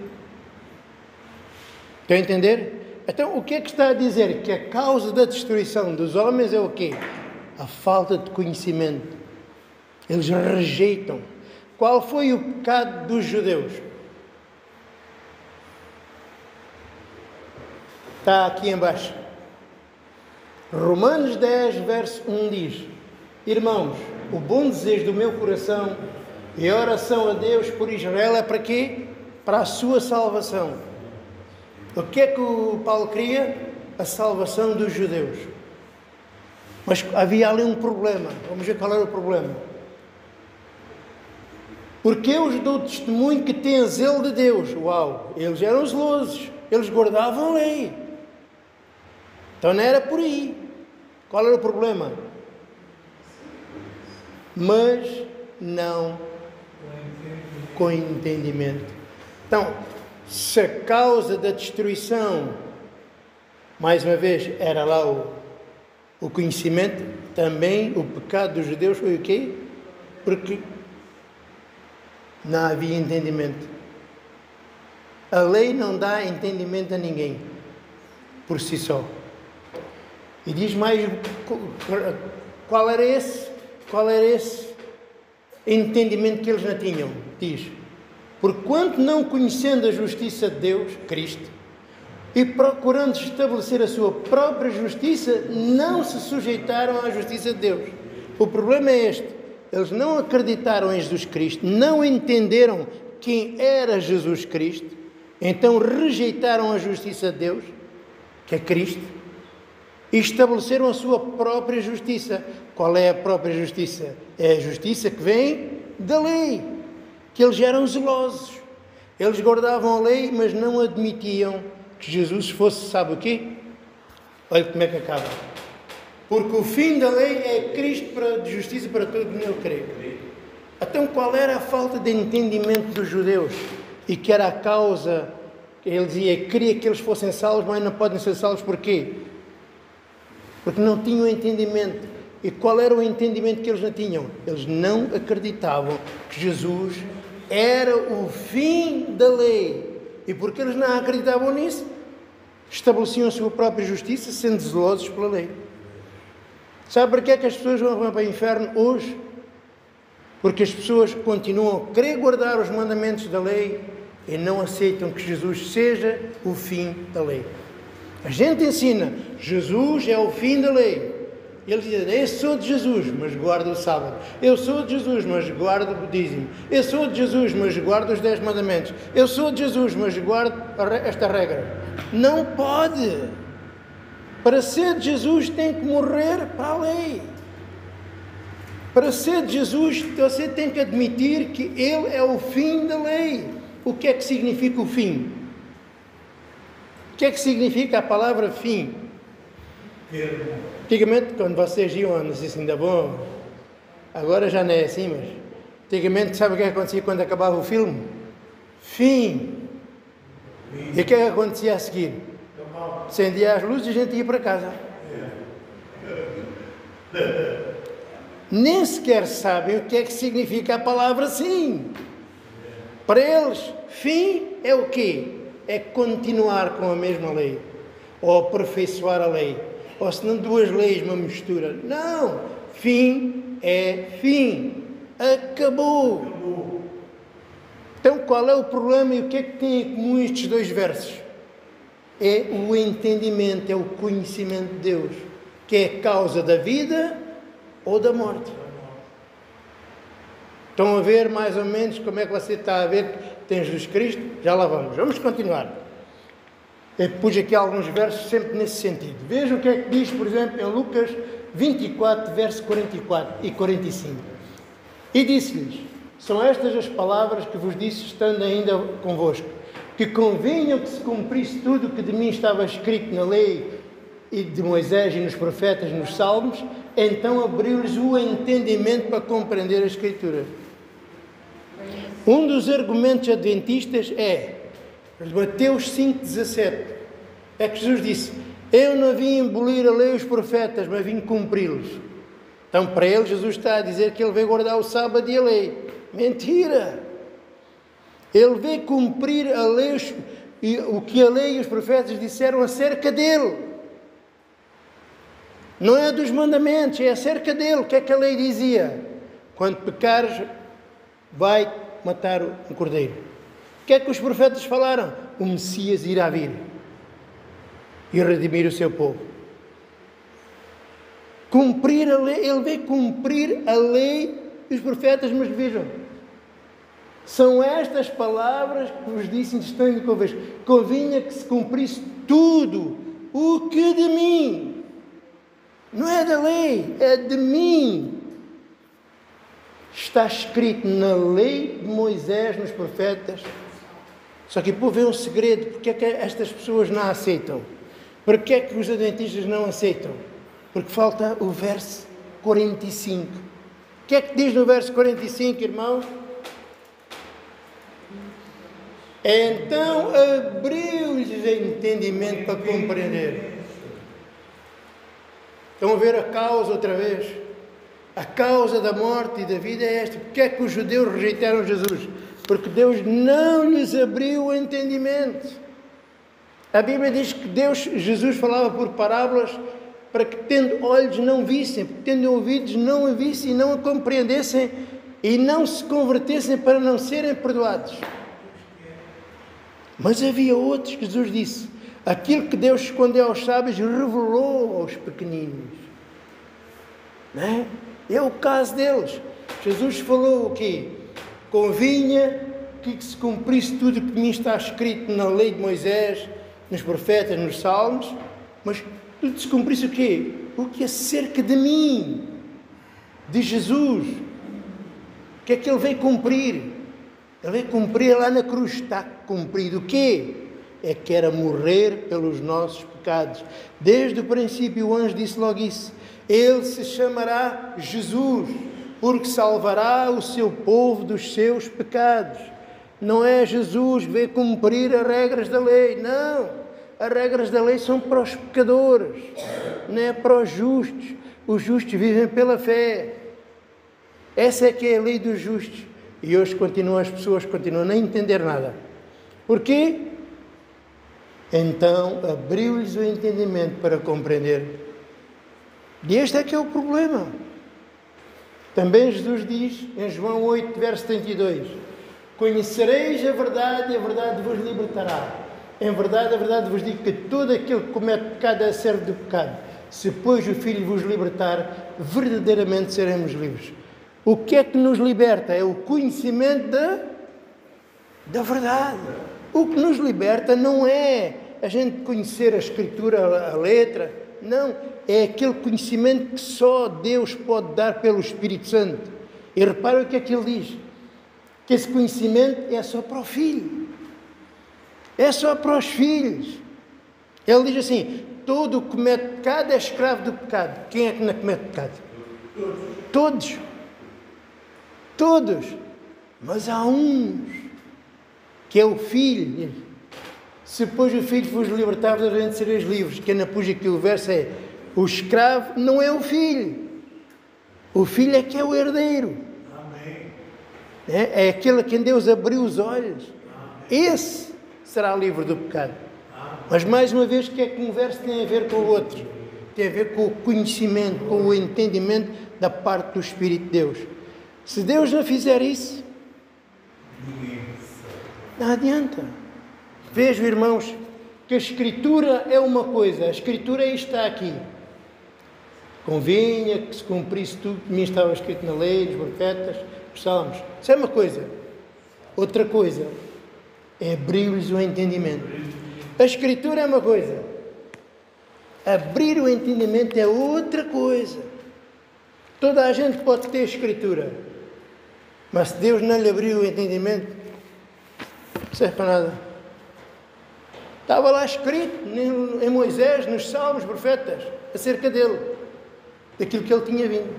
Estão a entender? Então, o que é que está a dizer? Que a causa da destruição dos homens é o quê? A falta de conhecimento. Eles rejeitam. Qual foi o pecado dos judeus? Está aqui embaixo. Romanos 10, verso 1 diz: Irmãos, o bom desejo do meu coração e a oração a Deus por Israel é para quê? Para a sua salvação. O que é que o Paulo queria? A salvação dos judeus. Mas havia ali um problema. Vamos ver qual era o problema. Porque eu os dou testemunho que têm zelo de Deus. Uau! Eles eram zelosos. Eles guardavam a lei. Então não era por aí. Qual era o problema? Mas não com entendimento. Então, se a causa da destruição, mais uma vez, era lá o conhecimento, também o pecado dos judeus foi o quê? Porque não havia entendimento. A lei não dá entendimento a ninguém, por si só. E diz mais, qual era esse entendimento que eles não tinham? Diz, porquanto não conhecendo a justiça de Deus, Cristo, e procurando estabelecer a sua própria justiça, não se sujeitaram à justiça de Deus. O problema é este, eles não acreditaram em Jesus Cristo, não entenderam quem era Jesus Cristo, então rejeitaram a justiça de Deus, que é Cristo, e estabeleceram a sua própria justiça. Qual é a própria justiça? É a justiça que vem da lei, que eles eram zelosos. Eles guardavam a lei, mas não admitiam que Jesus fosse, sabe o quê? Olha como é que acaba. Porque o fim da lei é Cristo de justiça para todo que nele crê. Então qual era a falta de entendimento dos judeus? E que era a causa, ele dizia, queria que eles fossem salvos, mas não podem ser salvos, porquê? Porque não tinham entendimento. E qual era o entendimento que eles não tinham? Eles não acreditavam que Jesus era o fim da lei. E porque eles não acreditavam nisso, estabeleciam a sua própria justiça, sendo zelosos pela lei. Sabe para que é que as pessoas vão para o inferno hoje? Porque as pessoas continuam a querer guardar os mandamentos da lei e não aceitam que Jesus seja o fim da lei. A gente ensina, Jesus é o fim da lei. Eles dizem, eu sou de Jesus, mas guardo o sábado. Eu sou de Jesus, mas guardo o budismo. Eu sou de Jesus, mas guardo os 10 mandamentos. Eu sou de Jesus, mas guardo esta regra. Não pode. Para ser de Jesus tem que morrer para a lei. Para ser de Jesus, você tem que admitir que Ele é o fim da lei. O que é que significa o fim? O que é que significa a palavra fim? Antigamente, quando vocês iam, não sei se ainda bom, agora já não é assim, mas antigamente, sabe o que acontecia quando acabava o filme? Fim. E o que acontecia a seguir? Acendia as luzes e a gente ia para casa. Nem sequer sabem o que é que significa a palavra sim. Para eles, fim é o quê? É continuar com a mesma lei, ou aperfeiçoar a lei, ou se não duas leis, uma mistura. Não, fim é fim, acabou. Então qual é o problema e o que é que tem em comum estes dois versos? É o entendimento, é o conhecimento de Deus, que é a causa da vida ou da morte. Estão a ver mais ou menos como é que você está a ver que tem Jesus Cristo? Já lá vamos. Vamos continuar. Eu pus aqui alguns versos sempre nesse sentido. Vejam o que é que diz, por exemplo, em Lucas 24, verso 44 e 45. E disse-lhes, são estas as palavras que vos disse estando ainda convosco, que convinham que se cumprisse tudo o que de mim estava escrito na lei e de Moisés e nos profetas, nos salmos. Então abriu-lhes o entendimento para compreender a Escritura. Um dos argumentos adventistas é Mateus 5,17. É que Jesus disse, eu não vim abolir a lei e os profetas, mas vim cumpri-los. Então para ele Jesus está a dizer que ele veio guardar o sábado e a lei. Mentira! Ele veio cumprir a lei e o que a lei e os profetas disseram acerca dele. Não é dos mandamentos, é acerca dele. O que é que a lei dizia? Quando pecares, vai matar um cordeiro. O que é que os profetas falaram? O Messias irá vir e redimir o seu povo. Cumprir a lei, ele veio cumprir a lei e os profetas, mas vejam, são estas palavras que vos disse estando convosco. Convinha que se cumprisse tudo o que de mim. Não é da lei, é de mim. Está escrito na lei de Moisés, nos profetas. Só que o povo é um segredo. Porque é que estas pessoas não aceitam? Porque é que os adventistas não aceitam? Porque falta o verso 45. O que é que diz no verso 45, irmãos? Então abriu-lhes o entendimento para compreender. Estão a ver a causa outra vez? A causa da morte e da vida é esta. Porque é que os judeus rejeitaram Jesus? porque Deus não lhes abriu o entendimento. A Bíblia diz que Jesus falava por parábolas para que, tendo olhos, não vissem, tendo ouvidos, não ouvissem e não a compreendessem e não se convertessem para não serem perdoados. Mas havia outros que Jesus disse: aquilo que Deus escondeu aos sábios revelou aos pequeninos. Não é? É o caso deles. Jesus falou o quê? Convinha que se cumprisse tudo o que me está escrito na lei de Moisés, nos profetas, nos salmos, mas tudo se cumprisse o quê? O que é acerca de mim, de Jesus. O que é que Ele veio cumprir? Ele veio cumprir lá na cruz. Está cumprido o quê? É que era morrer pelos nossos pecados. Desde o princípio o anjo disse logo isso. Ele se chamará Jesus, porque salvará o seu povo dos seus pecados. Não é Jesus que veio cumprir as regras da lei, não. As regras da lei são para os pecadores, não é para os justos. Os justos vivem pela fé. Essa é que é a lei dos justos. E hoje as pessoas continuam a não entender nada. Porquê? Então abriu-lhes o entendimento para compreender. E este é que é o problema. Também Jesus diz em João 8, verso 32: conhecereis a verdade e a verdade vos libertará. Em verdade, a verdade vos digo que todo aquele que comete pecado é servo do pecado. Se, pois, o Filho vos libertar, verdadeiramente seremos livres. O que é que nos liberta? É o conhecimento da verdade. O que nos liberta não é a gente conhecer a Escritura, a letra. Não, é aquele conhecimento que só Deus pode dar pelo Espírito Santo. E repara o que é que ele diz. Que esse conhecimento é só para o Filho. É só para os filhos. Ele diz assim: todo o que comete pecado é escravo do pecado. Quem é que não comete pecado? Todos. Todos. Mas há uns, que é o Filho. Se depois o Filho vos libertar, verdadeiramente sereis livres. Quem não pus aqui o verso é: o escravo não é o Filho. O Filho é que é o herdeiro. É aquele a quem Deus abriu os olhos. Esse será livre do pecado. Mas mais uma vez, o que é que um verso tem a ver com o outro? Tem a ver com o conhecimento, com o entendimento da parte do Espírito de Deus. Se Deus não fizer isso, não adianta. Vejam, irmãos, que a Escritura é uma coisa. A Escritura está aqui. Convinha que se cumprisse tudo que me estava escrito na lei, nos profetas, nos salmos. Isso é uma coisa. Outra coisa é abrir-lhes o entendimento. A Escritura é uma coisa. Abrir o entendimento é outra coisa. Toda a gente pode ter Escritura. Mas se Deus não lhe abriu o entendimento, não serve para nada. Estava lá escrito em Moisés, nos salmos, profetas, acerca dele, daquilo que ele tinha vindo.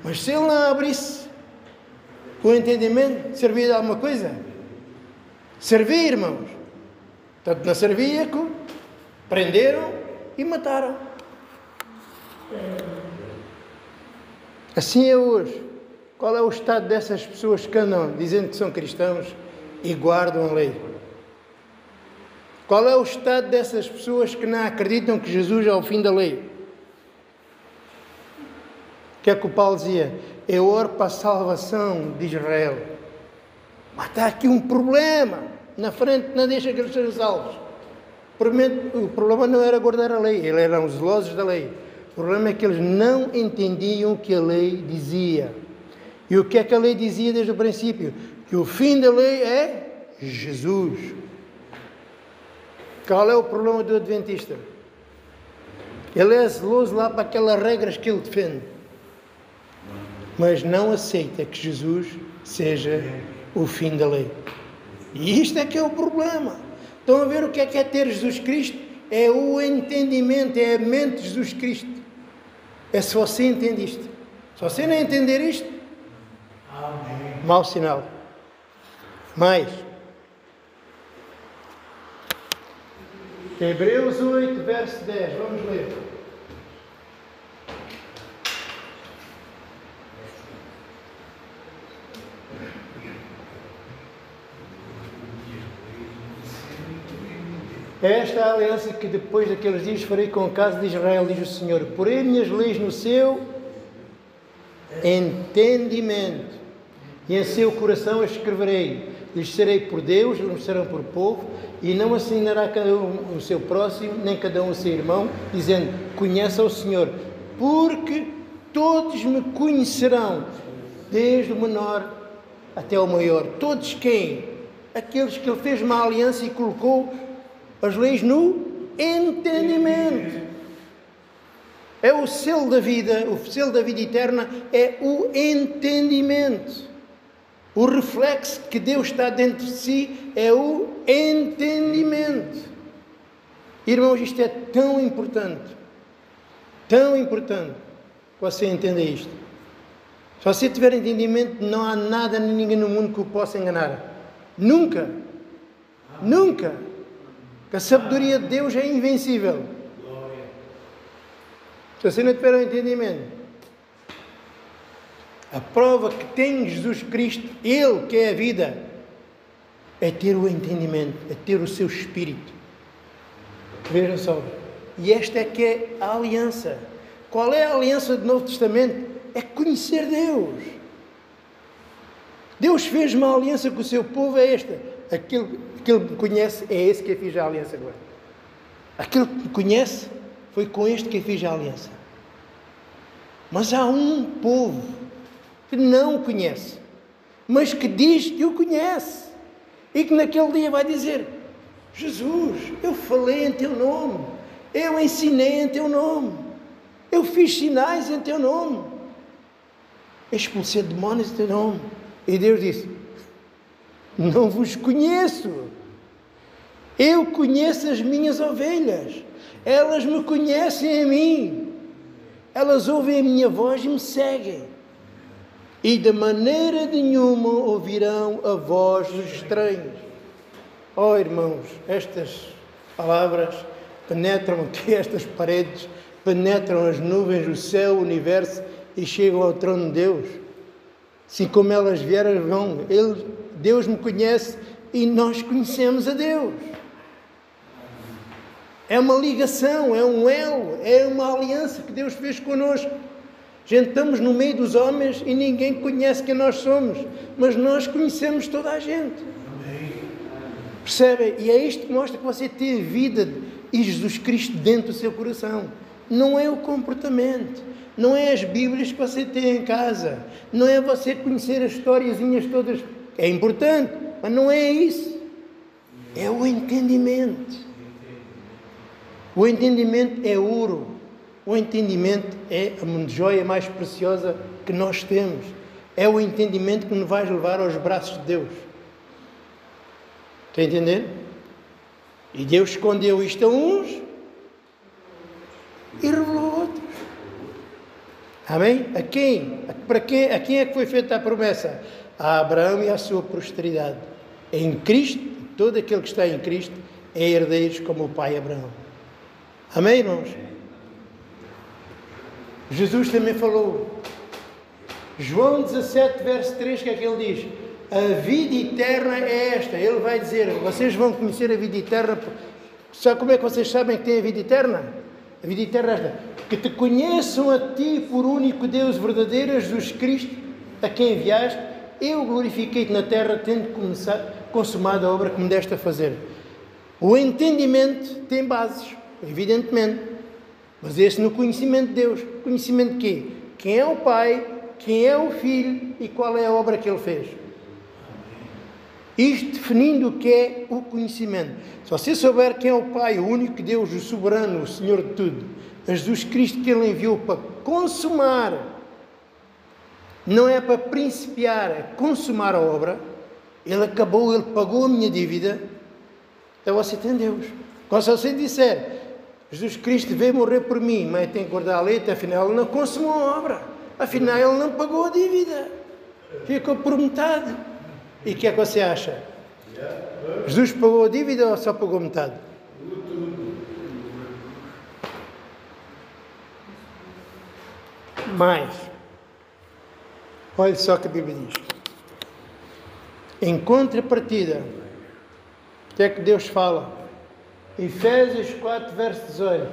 Mas se ele não abrisse o entendimento, servia de alguma coisa? Servia, irmãos. Tanto não servia que prenderam e mataram. Assim é hoje. Qual é o estado dessas pessoas que andam dizendo que são cristãos e guardam a lei? Qual é o estado dessas pessoas que não acreditam que Jesus é o fim da lei? O que é que o Paulo dizia? Eu oro para a salvação de Israel. Mas está aqui um problema. Na frente não deixa que eles sejam salvos. O problema não era guardar a lei. Eles eram zelosos da lei. O problema é que eles não entendiam o que a lei dizia. E o que é que a lei dizia desde o princípio? Que o fim da lei é Jesus. Qual é o problema do Adventista? Ele é zeloso lá para aquelas regras que ele defende. Mas não aceita que Jesus seja o fim da lei. E isto é que é o problema. Estão a ver o que é ter Jesus Cristo? É o entendimento, é a mente de Jesus Cristo. É se você entende isto. Se você não entender isto, mau sinal. Mais. Hebreus 8, verso 10. Vamos ler. É esta a aliança que depois daqueles dias farei com a casa de Israel, diz o Senhor. Porei minhas leis no seu entendimento e em seu coração as escreverei. Lhes serei por Deus, eles serão por povo, e não assinará cada um o seu próximo, nem cada um o seu irmão, dizendo, conheça o Senhor, porque todos me conhecerão, desde o menor até o maior. Todos quem? Aqueles que ele fez uma aliança e colocou as leis no entendimento. É o selo da vida, o selo da vida eterna é o entendimento. O reflexo que Deus está dentro de si é o entendimento. Irmãos, isto é tão importante que você entenda isto. Se você tiver entendimento, não há nada nem ninguém no mundo que o possa enganar. Nunca. Nunca. Que a sabedoria de Deus é invencível. Se você não tiver o entendimento, a prova que tem Jesus Cristo, Ele que é a vida, é ter o entendimento, é ter o seu espírito. Vejam só. E esta é que é a aliança. Qual é a aliança do Novo Testamento? É conhecer Deus. Deus fez uma aliança com o seu povo, é esta. Aquele que Ele conhece, é esse que eu fiz a aliança agora. Aquele que me conhece, foi com este que eu fiz a aliança. Mas há um povo que não o conhece, mas que diz que o conhece, e que naquele dia vai dizer, Jesus, eu falei em teu nome, eu ensinei em teu nome, eu fiz sinais em teu nome, expulsei demónios em teu nome. E Deus disse, não vos conheço, eu conheço as minhas ovelhas, elas me conhecem a mim, elas ouvem a minha voz e me seguem. E de maneira nenhuma ouvirão a voz dos estranhos. Oh, irmãos, estas palavras penetram aqui estas paredes, penetram as nuvens, o céu, o universo e chegam ao trono de Deus. Assim como elas vieram, vão. Deus me conhece e nós conhecemos a Deus. É uma ligação, é um elo, é uma aliança que Deus fez connosco. Gente, estamos no meio dos homens e ninguém conhece quem nós somos, mas nós conhecemos toda a gente. Percebem? E é isto que mostra que você tem a vida e Jesus Cristo dentro do seu coração. Não é o comportamento, não é as Bíblias que você tem em casa, não é você conhecer as historiazinhas todas. É importante, mas não é isso. É o entendimento. O entendimento é ouro. O entendimento é a joia mais preciosa que nós temos. É o entendimento que nos vai levar aos braços de Deus. Está a entender? E Deus escondeu isto a uns e revelou a outros. Amém? A quem? A quem é que foi feita a promessa? A Abraão e à sua posteridade. Em Cristo, todo aquele que está em Cristo é herdeiros como o pai Abraão. Amém, irmãos? Jesus também falou, João 17, verso 3, que é que ele diz? A vida eterna é esta. Ele vai dizer, vocês vão conhecer a vida eterna. Sabe como é que vocês sabem que têm a vida eterna? A vida eterna é esta, que te conheçam a ti por único Deus verdadeiro, Jesus Cristo, a quem enviaste. Eu glorifiquei-te na terra, tendo consumado a obra que me deste a fazer. O entendimento tem bases, evidentemente. Mas esse no conhecimento de Deus. Conhecimento de quê? Quem é o Pai, quem é o Filho e qual é a obra que Ele fez. Isto definindo o que é o conhecimento. Se você souber quem é o Pai, o único Deus, o soberano, o Senhor de tudo, a Jesus Cristo que Ele enviou para consumar, não é para principiar, é consumar a obra. Ele acabou, Ele pagou a minha dívida. Então você tem Deus. Quando você disser, Jesus Cristo veio morrer por mim, mas tem que guardar a lei, afinal Ele não consumou a obra. Afinal Ele não pagou a dívida. Ficou por metade. E o que é que você acha? Jesus pagou a dívida ou só pagou metade? Mas, olha só o que a Bíblia diz. Em contrapartida, o que é que Deus fala? Efésios 4, verso 18.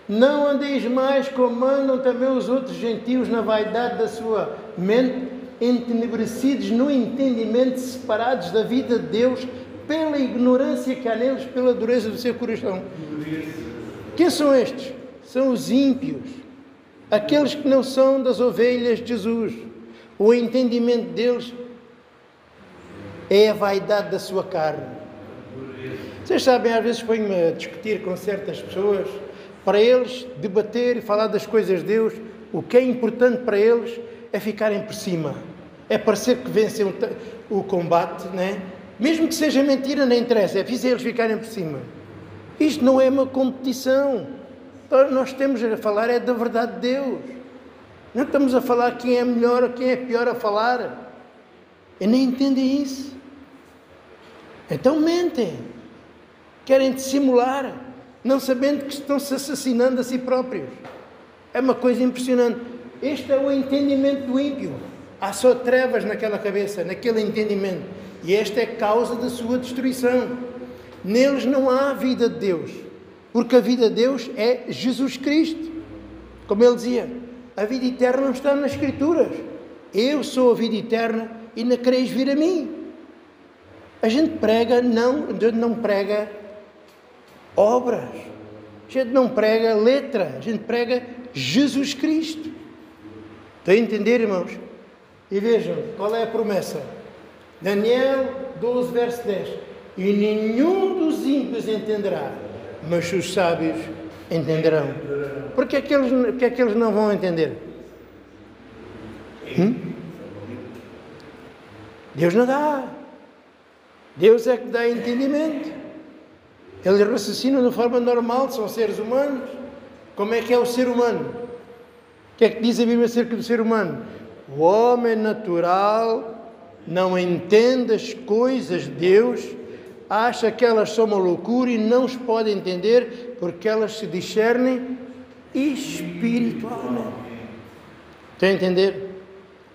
Não andeis mais como andam também os outros gentios na vaidade da sua mente, entenebrecidos no entendimento, separados da vida de Deus, pela ignorância que há neles, pela dureza do seu coração. Quem são estes? São os ímpios, aqueles que não são das ovelhas de Jesus. O entendimento deles é a vaidade da sua carne. Vocês sabem, às vezes ponho-me a discutir com certas pessoas, para eles debater e falar das coisas de Deus, o que é importante para eles é ficarem por cima, é parecer que vencem o combate, né? Mesmo que seja mentira, não interessa, é preciso eles ficarem por cima. Isto não é uma competição. Nós temos a falar é da verdade de Deus. Não estamos a falar quem é melhor ou quem é pior a falar. E nem entendem isso. Então mentem. Querem dissimular, não sabendo que estão-se assassinando a si próprios. É uma coisa impressionante. Este é o entendimento do ímpio. Há só trevas naquela cabeça, naquele entendimento. E esta é a causa da sua destruição. Neles não há a vida de Deus, porque a vida de Deus é Jesus Cristo. Como ele dizia, a vida eterna não está nas Escrituras. Eu sou a vida eterna e não quereis vir a mim. A gente prega, não prega obras. A gente não prega letra. A gente prega Jesus Cristo. Estão a entender, irmãos? E vejam, qual é a promessa? Daniel 12, verso 10. E nenhum dos ímpios entenderá, mas os sábios entenderão. Porque é que eles não vão entender? Deus não dá. Deus é que dá entendimento. Eles raciocinam de forma normal, são seres humanos. Como é que é o ser humano? O que é que diz a Bíblia acerca do ser humano? O homem natural não entende as coisas de Deus, acha que elas são uma loucura e não os pode entender porque elas se discernem espiritualmente. Estão a entender?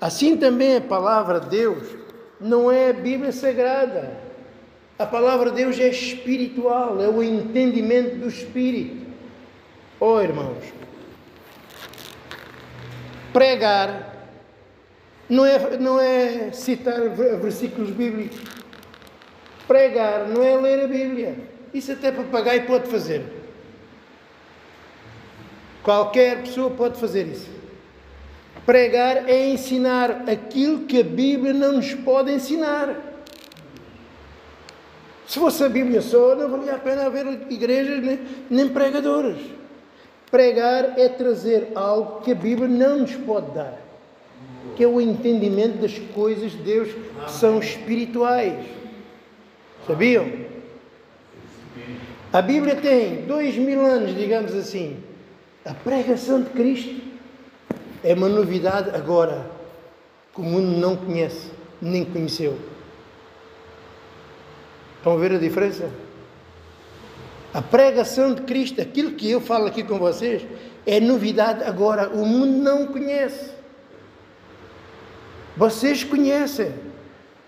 Assim também a palavra de Deus não é a Bíblia Sagrada. A palavra de Deus é espiritual, é o entendimento do Espírito. Oh, irmãos, pregar não é citar versículos bíblicos. Pregar não é ler a Bíblia. Isso até papagaio pode fazer. Qualquer pessoa pode fazer isso. Pregar é ensinar aquilo que a Bíblia não nos pode ensinar. Se fosse a Bíblia só, não valia a pena haver igrejas nem pregadores. Pregar é trazer algo que a Bíblia não nos pode dar, que é o entendimento das coisas de Deus que são espirituais. Sabiam? A Bíblia tem 2000 anos, digamos assim. A pregação de Cristo é uma novidade agora, que o mundo não conhece, nem conheceu. Estão a ver a diferença? A pregação de Cristo, aquilo que eu falo aqui com vocês, é novidade agora, o mundo não conhece. Vocês conhecem,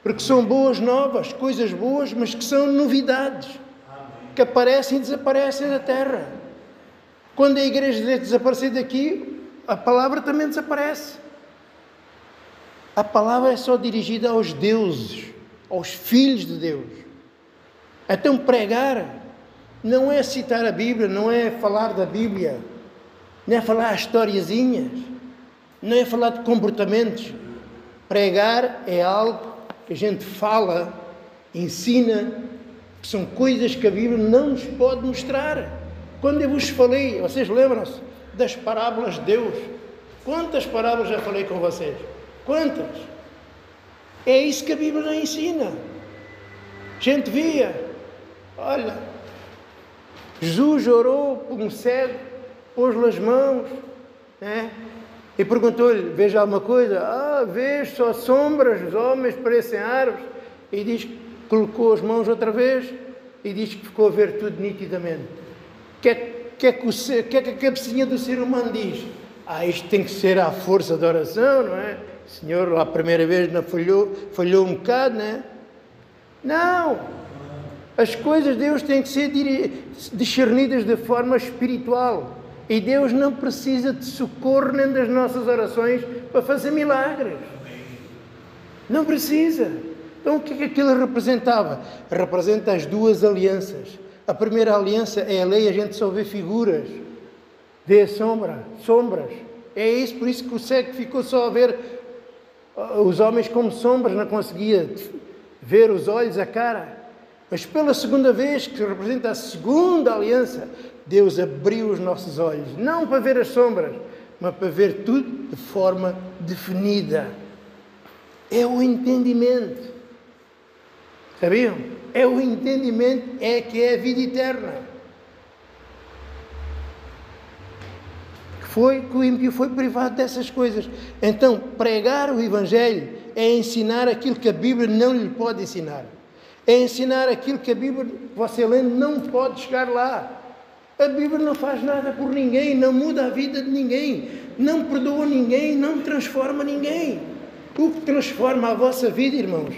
porque são boas novas, coisas boas, mas que são novidades, que aparecem e desaparecem da terra. Quando a igreja desaparecer daqui, a palavra também desaparece. A palavra é só dirigida aos deuses, aos filhos de Deus. Então pregar não é citar a Bíblia, não é falar da Bíblia, não é falar historiazinhas, não é falar de comportamentos. Pregar é algo que a gente fala, ensina, que são coisas que a Bíblia não nos pode mostrar. Quando eu vos falei, vocês lembram-se das parábolas de Deus? Quantas parábolas já falei com vocês? Quantas? É isso que a Bíblia não ensina. A gente via, olha, Jesus orou por um cego, pôs-lhe as mãos, né? E perguntou-lhe, veja alguma coisa? Vejo só sombras, os homens parecem árvores. E diz que colocou as mãos outra vez e diz que ficou a ver tudo nitidamente. O que é que a cabecinha do ser humano diz? Isto tem que ser à força da oração, não é? O Senhor, lá a primeira vez, não falhou um bocado, não é? Não! As coisas de Deus têm que ser discernidas de forma espiritual. E Deus não precisa de socorro nem das nossas orações para fazer milagres. Não precisa. Então o que é que aquilo representava? Representa as duas alianças. A primeira aliança é a lei, a gente só vê figuras, vê sombras. É isso, por isso que o cego ficou só a ver os homens como sombras, não conseguia ver os olhos, a cara. Mas pela segunda vez, que representa a segunda aliança, Deus abriu os nossos olhos, não para ver as sombras, mas para ver tudo de forma definida. É o entendimento. Sabiam? É o entendimento, que é a vida eterna. Que o ímpio foi privado dessas coisas. Então, pregar o Evangelho é ensinar aquilo que a Bíblia não lhe pode ensinar. É ensinar aquilo que a Bíblia, você lendo, não pode chegar lá. A Bíblia não faz nada por ninguém, não muda a vida de ninguém, não perdoa ninguém, não transforma ninguém. O que transforma a vossa vida, irmãos,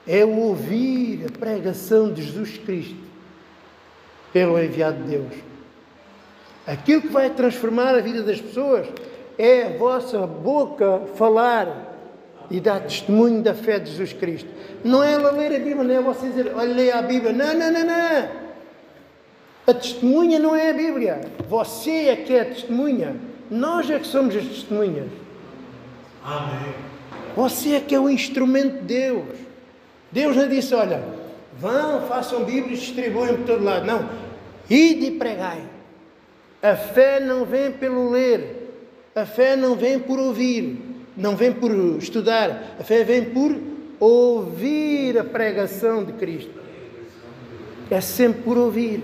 é o ouvir a pregação de Jesus Cristo pelo enviado de Deus. Aquilo que vai transformar a vida das pessoas é a vossa boca falar e dar testemunho da fé de Jesus Cristo. Não é ela ler a Bíblia, não é você dizer, olha, leia a Bíblia. Não. A testemunha não é a Bíblia. Você é que é a testemunha. Nós é que somos as testemunhas. Amém. Você é que é o instrumento de Deus. Deus não disse, olha, vão, façam Bíblias e distribuem por todo lado. Não. Ide e pregai. A fé não vem pelo ler. A fé não vem por ouvir. Não vem por estudar. A fé vem por ouvir a pregação de Cristo. É sempre por ouvir.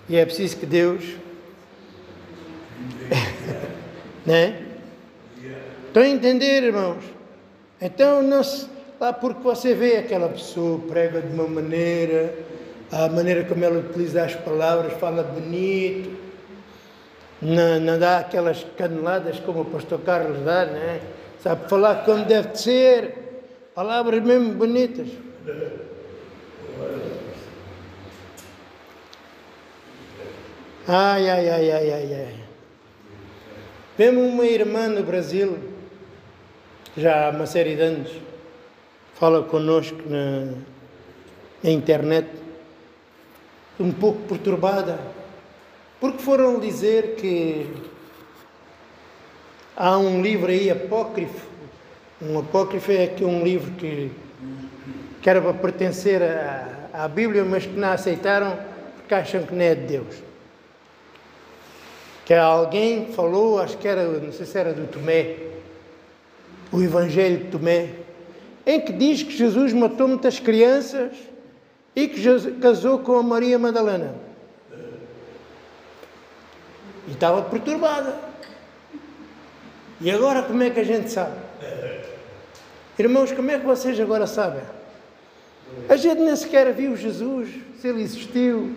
E é preciso que Deus... né? Estão a entender, irmãos? Então, não se... lá porque você vê aquela pessoa prega de uma maneira, a maneira como ela utiliza as palavras, fala bonito, não dá aquelas caneladas como o pastor Carlos dá, né? Sabe falar como deve ser, palavras mesmo bonitas. Ai. Vemos uma irmã no Brasil, já há uma série de anos, fala connosco na internet, um pouco perturbada, porque foram dizer que há um livro aí apócrifo. Um apócrifo é aqui um livro que era para pertencer à Bíblia, mas que não aceitaram porque acham que não é de Deus. Que alguém falou, acho que era, não sei se era do Tomé, o Evangelho de Tomé, em que diz que Jesus matou muitas crianças e que casou com a Maria Madalena. E estava perturbada. E agora como é que a gente sabe? Irmãos, como é que vocês agora sabem? A gente nem sequer viu Jesus, se ele existiu.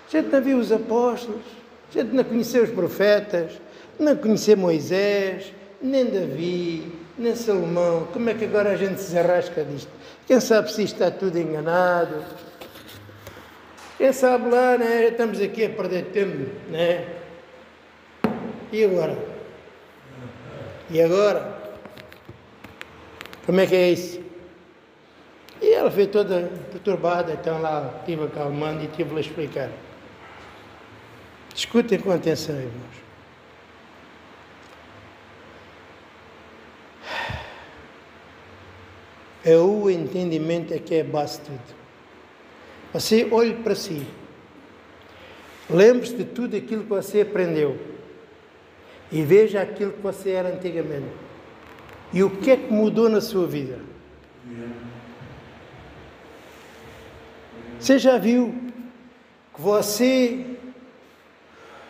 A gente não viu os apóstolos. A gente não conheceu os profetas. Não conheceu Moisés, nem Davi, nem Salomão. Como é que agora a gente se arrasca disto? Quem sabe se isto está tudo enganado? Quem sabe lá, né? Estamos aqui a perder tempo, né? E agora? E agora? Como é que é isso? E ela foi toda perturbada, então lá estive acalmando e estive-lhe a explicar. Escutem com atenção, irmãos. É o entendimento que é a base de tudo. Você olhe para si. Lembre-se de tudo aquilo que você aprendeu. E veja aquilo que você era antigamente. E o que é que mudou na sua vida? Você já viu que você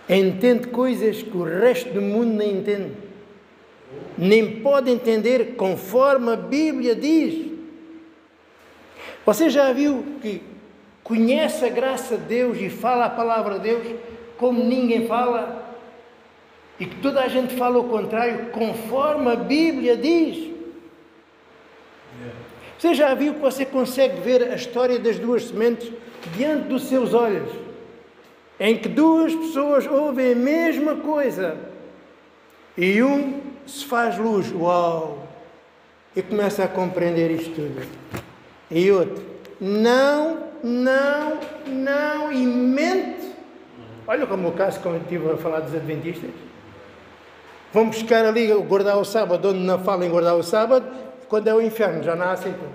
entende coisas que o resto do mundo não entende? Nem pode entender conforme a Bíblia diz. Você já viu que conhece a graça de Deus e fala a palavra de Deus como ninguém fala? E que toda a gente fala o contrário, conforme a Bíblia diz. Você já viu que você consegue ver a história das duas sementes diante dos seus olhos, em que duas pessoas ouvem a mesma coisa e um se faz luz, uau, e começa a compreender isto tudo, e outro, não, e mente. Olha como o caso, como eu estive a falar dos adventistas, vão buscar ali guardar o sábado, onde não falam em guardar o sábado, quando é o inferno, já não aceitam.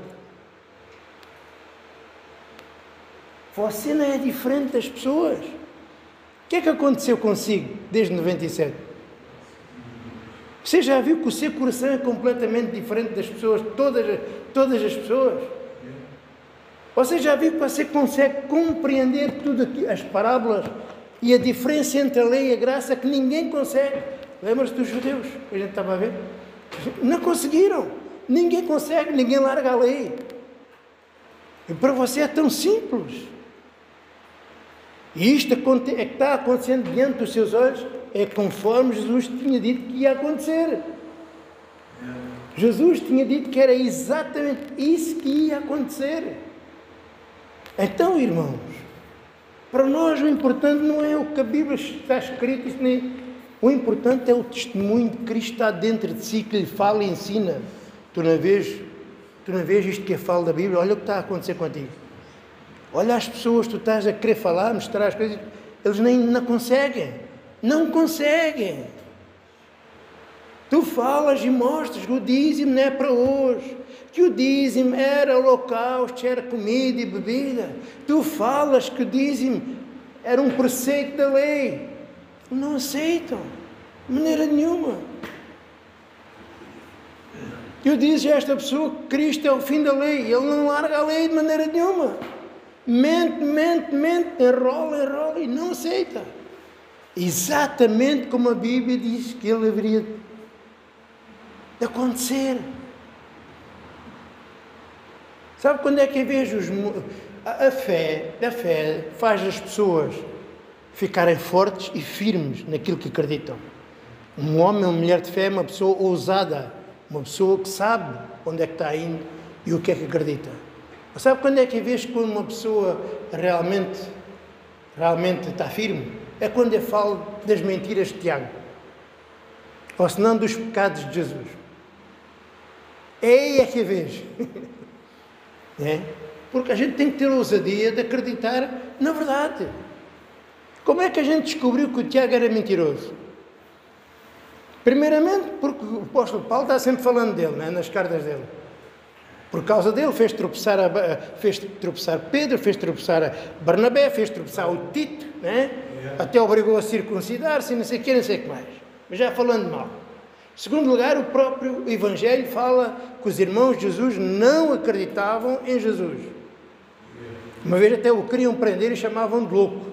Você não é diferente das pessoas. O que é que aconteceu consigo desde 97? Você já viu que o seu coração é completamente diferente das pessoas, todas as pessoas? Você já viu que você consegue compreender tudo aqui, as parábolas e a diferença entre a lei e a graça que ninguém consegue? Lembra-se dos judeus que a gente estava a ver? Não conseguiram. Ninguém consegue, ninguém larga a lei. E para você é tão simples. E isto é que está acontecendo diante dos seus olhos, é conforme Jesus tinha dito que ia acontecer. Jesus tinha dito que era exatamente isso que ia acontecer. Então, irmãos, para nós o importante não é o que a Bíblia está escrito, isso nem... o importante é o testemunho que Cristo está dentro de si, que lhe fala e ensina. Tu não vês isto que é fala da Bíblia? Olha o que está a acontecer contigo. Olha as pessoas, tu estás a querer falar, mostrar as coisas, eles nem não conseguem. Não conseguem. Tu falas e mostras que o dízimo não é para hoje, que o dízimo era holocausto, era comida e bebida. Tu falas que o dízimo era um preceito da lei. Não aceitam, de maneira nenhuma. Eu disse a esta pessoa que Cristo é o fim da lei, ele não larga a lei de maneira nenhuma. Mente, enrola e não aceita. Exatamente como a Bíblia diz que ele haveria de acontecer. Sabe quando é que eu vejo a fé faz as pessoas ficarem fortes e firmes naquilo que acreditam. Um homem ou uma mulher de fé é uma pessoa ousada, uma pessoa que sabe onde é que está indo e o que é que acredita. Mas sabe quando é que vês quando uma pessoa realmente está firme? É quando eu falo das mentiras de Tiago, ou se não dos pecados de Jesus. É que eu vejo. É? Porque a gente tem que ter a ousadia de acreditar na verdade. Como é que a gente descobriu que o Tiago era mentiroso? Primeiramente, porque o apóstolo Paulo está sempre falando dele, não é? Nas cartas dele. Por causa dele, fez tropeçar Pedro, fez tropeçar Barnabé, fez tropeçar o Tito, não é? Até obrigou a circuncidar-se, não sei o que mais. Mas já falando mal. Em segundo lugar, o próprio Evangelho fala que os irmãos de Jesus não acreditavam em Jesus. Uma vez até o queriam prender e chamavam de louco,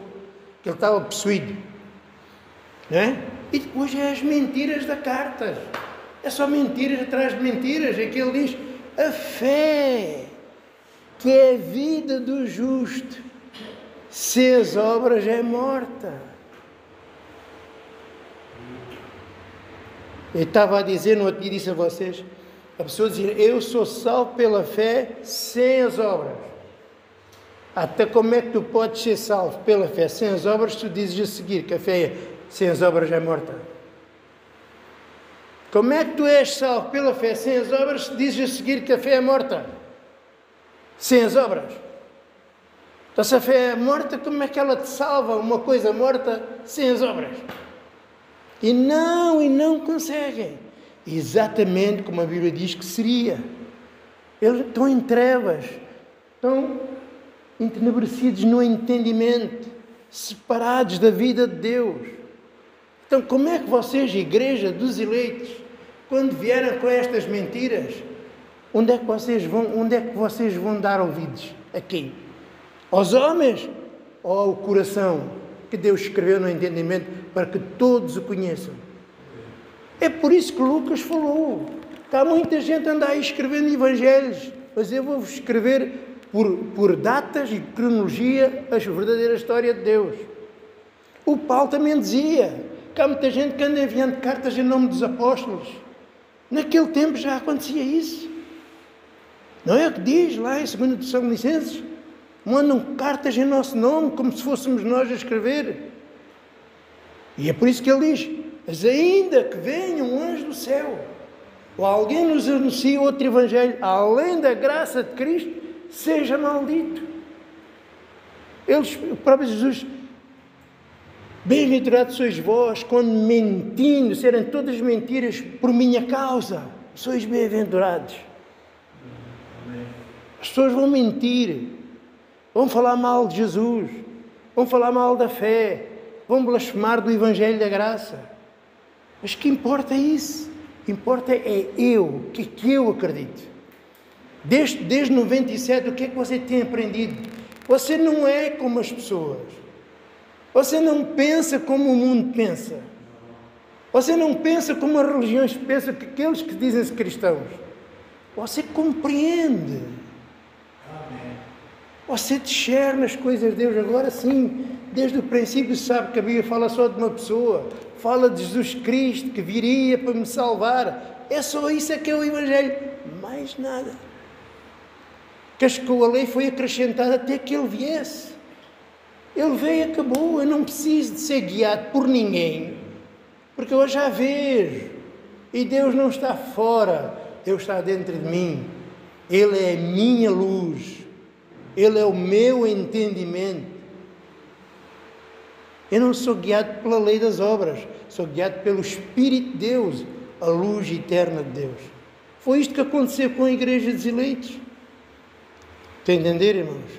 que ele estava possuído. Não é? E depois é as mentiras da carta. É só mentiras atrás de mentiras. É que ele diz, a fé, que é a vida do justo, sem as obras é morta. Eu estava a dizer, no outro dia disse a vocês, a pessoa dizia, eu sou salvo pela fé sem as obras. Até como é que tu podes ser salvo pela fé sem as obras, tu dizes a seguir que a fé sem as obras é morta? Como é que tu és salvo pela fé sem as obras, se dizes a seguir que a fé é morta? Sem as obras. Então se a fé é morta, como é que ela te salva uma coisa morta sem as obras? E não conseguem. Exatamente como a Bíblia diz que seria. Eles estão em trevas, estão entenebrecidos no entendimento, separados da vida de Deus. Então, como é que vocês, igreja dos eleitos, quando vieram com estas mentiras, onde é que vocês vão dar ouvidos? A quem? Aos homens ou ao coração que Deus escreveu no entendimento para que todos o conheçam? É por isso que Lucas falou. Está muita gente a andar aí escrevendo evangelhos, mas eu vou-vos escrever por datas e cronologia a verdadeira história de Deus. O Paulo também dizia que há muita gente que anda enviando cartas em nome dos apóstolos. Naquele tempo já acontecia isso. Não é o que diz lá em 2 Tessalonicenses? Mandam cartas em nosso nome, como se fôssemos nós a escrever. E é por isso que ele diz, mas ainda que venha um anjo do céu, ou alguém nos anuncie outro evangelho, além da graça de Cristo, seja maldito. O próprio Jesus, bem-aventurados sois vós, quando mentindo, serem todas mentiras por minha causa, sois bem-aventurados. As pessoas vão mentir, vão falar mal de Jesus, vão falar mal da fé, vão blasfemar do evangelho da graça. Mas o que importa é isso. O que importa é o que eu acredito. Desde 97, o que é que você tem aprendido? Você não é como as pessoas. Você não pensa como o mundo pensa. Você não pensa como as religiões pensam, que aqueles que dizem-se cristãos. Você compreende. Você discerne as coisas de Deus. Agora sim, desde o princípio sabe que a Bíblia fala só de uma pessoa. Fala de Jesus Cristo, que viria para me salvar. É só isso é que é o Evangelho. Mais nada. Que a lei foi acrescentada até que Ele viesse. Ele veio e acabou. Eu não preciso de ser guiado por ninguém. Porque eu já vejo. E Deus não está fora. Deus está dentro de mim. Ele é a minha luz. Ele é o meu entendimento. Eu não sou guiado pela lei das obras, sou guiado pelo Espírito de Deus, a luz eterna de Deus. Foi isto que aconteceu com a igreja dos eleitos. Estão a entender, irmãos?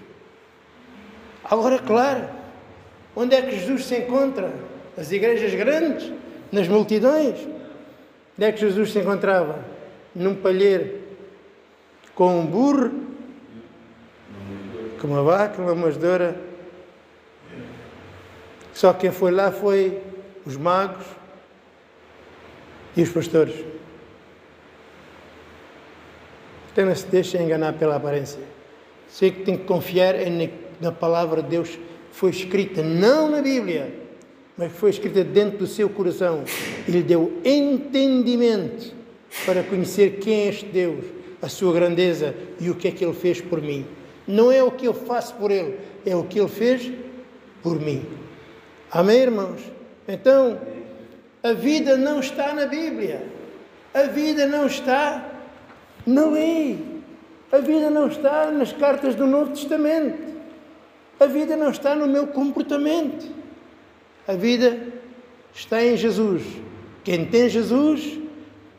Agora, claro, onde é que Jesus se encontra? Nas igrejas grandes? Nas multidões? Onde é que Jesus se encontrava? Num palheiro, com um burro, com uma vaca, uma manjedoura. Só quem foi lá foi os magos e os pastores. Então não se deixem enganar pela aparência. Sei que tem que confiar na palavra de Deus que foi escrita, não na Bíblia, mas que foi escrita dentro do seu coração. Ele deu entendimento para conhecer quem é este Deus, a sua grandeza e o que é que Ele fez por mim. Não é o que eu faço por Ele, é o que Ele fez por mim. Amém, irmãos? Então, a vida não está na Bíblia. A vida não está na lei. A vida não está nas cartas do Novo Testamento. A vida não está no meu comportamento. A vida está em Jesus. Quem tem Jesus,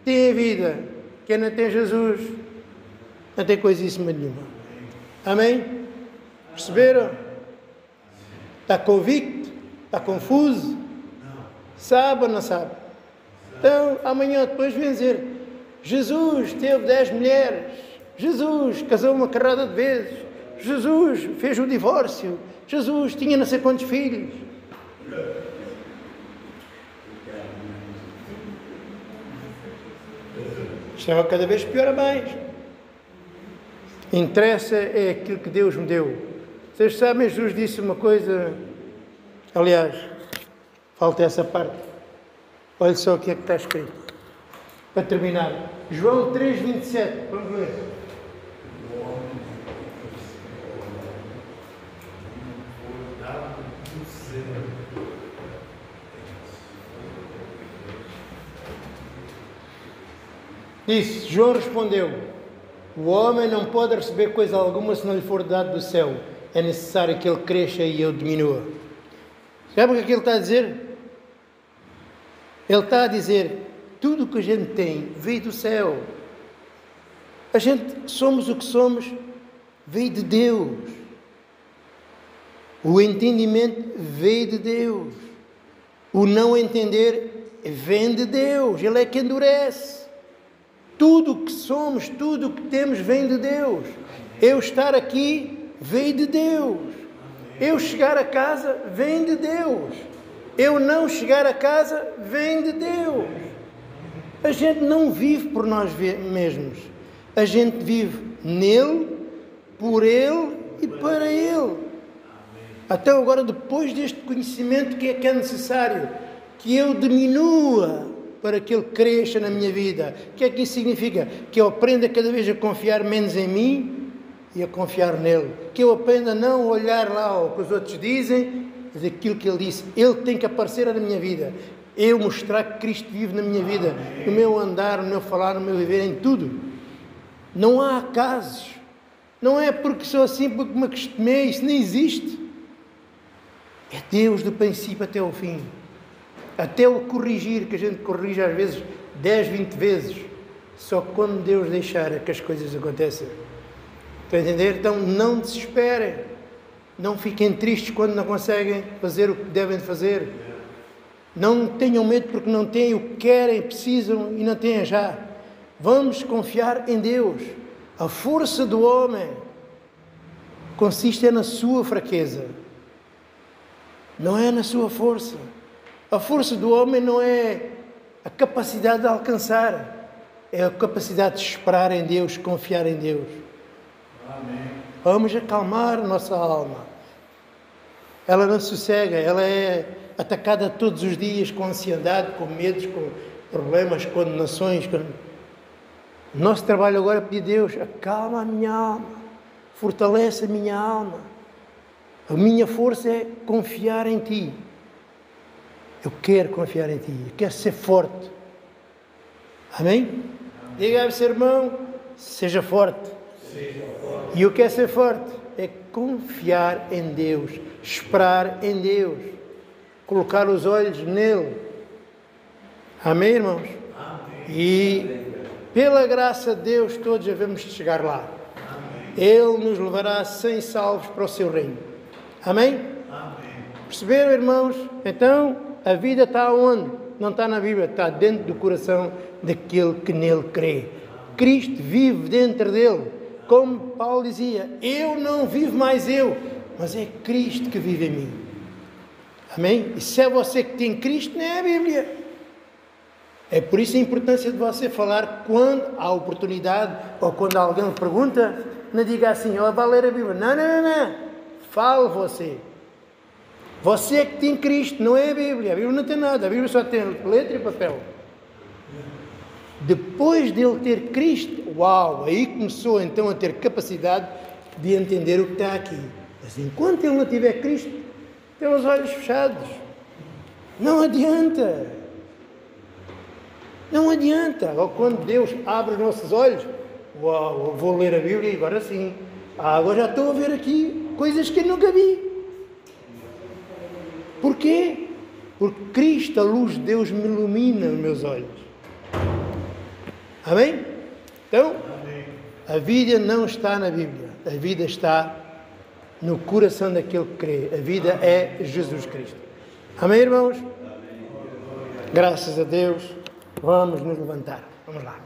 tem a vida. Quem não tem Jesus, não tem coisíssima nenhuma. Amém? Perceberam? Está convicto? Está confuso? Sabe ou não sabe? Então, amanhã depois vem dizer, Jesus teve 10 mulheres, Jesus casou uma carrada de vezes, Jesus fez o divórcio, Jesus tinha não sei quantos filhos. Isto é cada vez pior a mais. Interessa é aquilo que Deus me deu. Vocês sabem, Jesus disse uma coisa... Aliás, falta essa parte. Olha só o que é que está escrito. Para terminar. João 3:27. Vamos ver. Disse, João respondeu, o homem não pode receber coisa alguma se não lhe for dado do céu. É necessário que ele cresça e eu diminua. Sabe o que é que ele está a dizer? Ele está a dizer, tudo o que a gente tem veio do céu. A gente, somos o que somos, veio de Deus. O entendimento veio de Deus. O não entender vem de Deus. Ele é que endurece. Tudo o que somos, tudo o que temos vem de Deus. Eu estar aqui veio de Deus. Eu chegar a casa vem de Deus. Eu não chegar a casa vem de Deus. A gente não vive por nós mesmos. A gente vive nele, por ele e para ele. Até agora, depois deste conhecimento que é necessário, que eu diminua para que Ele cresça na minha vida. O que é que isso significa? Que eu aprenda cada vez a confiar menos em mim e a confiar nele. Que eu aprenda a não olhar lá o que os outros dizem, mas aquilo que Ele disse. Ele tem que aparecer na minha vida. Eu mostrar que Cristo vive na minha vida, no meu andar, no meu falar, no meu viver, em tudo. Não há acasos. Não é porque sou assim, porque me acostumei. Isso nem existe. É Deus do princípio até ao fim. Até o corrigir, que a gente corrige às vezes 10, 20 vezes. Só quando Deus deixar é que as coisas acontecem. Estão a entender? Então não desesperem. Não fiquem tristes quando não conseguem fazer o que devem fazer. Não tenham medo porque não têm o que querem, precisam e não têm já. Vamos confiar em Deus. A força do homem consiste na sua fraqueza. Não é na sua força. A força do homem não é a capacidade de alcançar. É a capacidade de esperar em Deus, confiar em Deus. Amém. Vamos acalmar a nossa alma. Ela não sossega, ela é atacada todos os dias com ansiedade, com medos, com problemas, condenações. O nosso trabalho agora é pedir a Deus, acalma a minha alma, fortalece a minha alma. A minha força é confiar em Ti. Eu quero confiar em Ti, eu quero ser forte. Amém? Diga ao seu irmão, seja forte. E eu quero ser forte, é confiar em Deus, esperar em Deus, colocar os olhos nele. Amém, irmãos? Amém. E pela graça de Deus todos devemos chegar lá. Amém. Ele nos levará sem salvos para o seu reino. Amém? Amém. Perceberam, irmãos? Então, a vida está onde? Não está na Bíblia, está dentro do coração daquele que nele crê. Cristo vive dentro dele. Como Paulo dizia, eu não vivo mais eu, mas é Cristo que vive em mim. Amém? E se é você que tem Cristo, não é a Bíblia. É por isso a importância de você falar quando há oportunidade, ou quando alguém pergunta, não diga assim, vai ler a Bíblia. Não. Fale você. Você é que tem Cristo, não é a Bíblia. A Bíblia não tem nada, a Bíblia só tem letra e papel. Depois de ele ter Cristo, uau, aí começou então a ter capacidade de entender o que está aqui. Mas enquanto ele não tiver Cristo, tem os olhos fechados. Não adianta. Não adianta. Ou quando Deus abre os nossos olhos, uau, eu vou ler a Bíblia e agora sim. Agora já estou a ver aqui coisas que eu nunca vi. Porquê? Porque Cristo, a luz de Deus, me ilumina os meus olhos. Amém? Então, a vida não está na Bíblia. A vida está no coração daquele que crê. A vida é Jesus Cristo. Amém, irmãos? Graças a Deus. Vamos nos levantar. Vamos lá.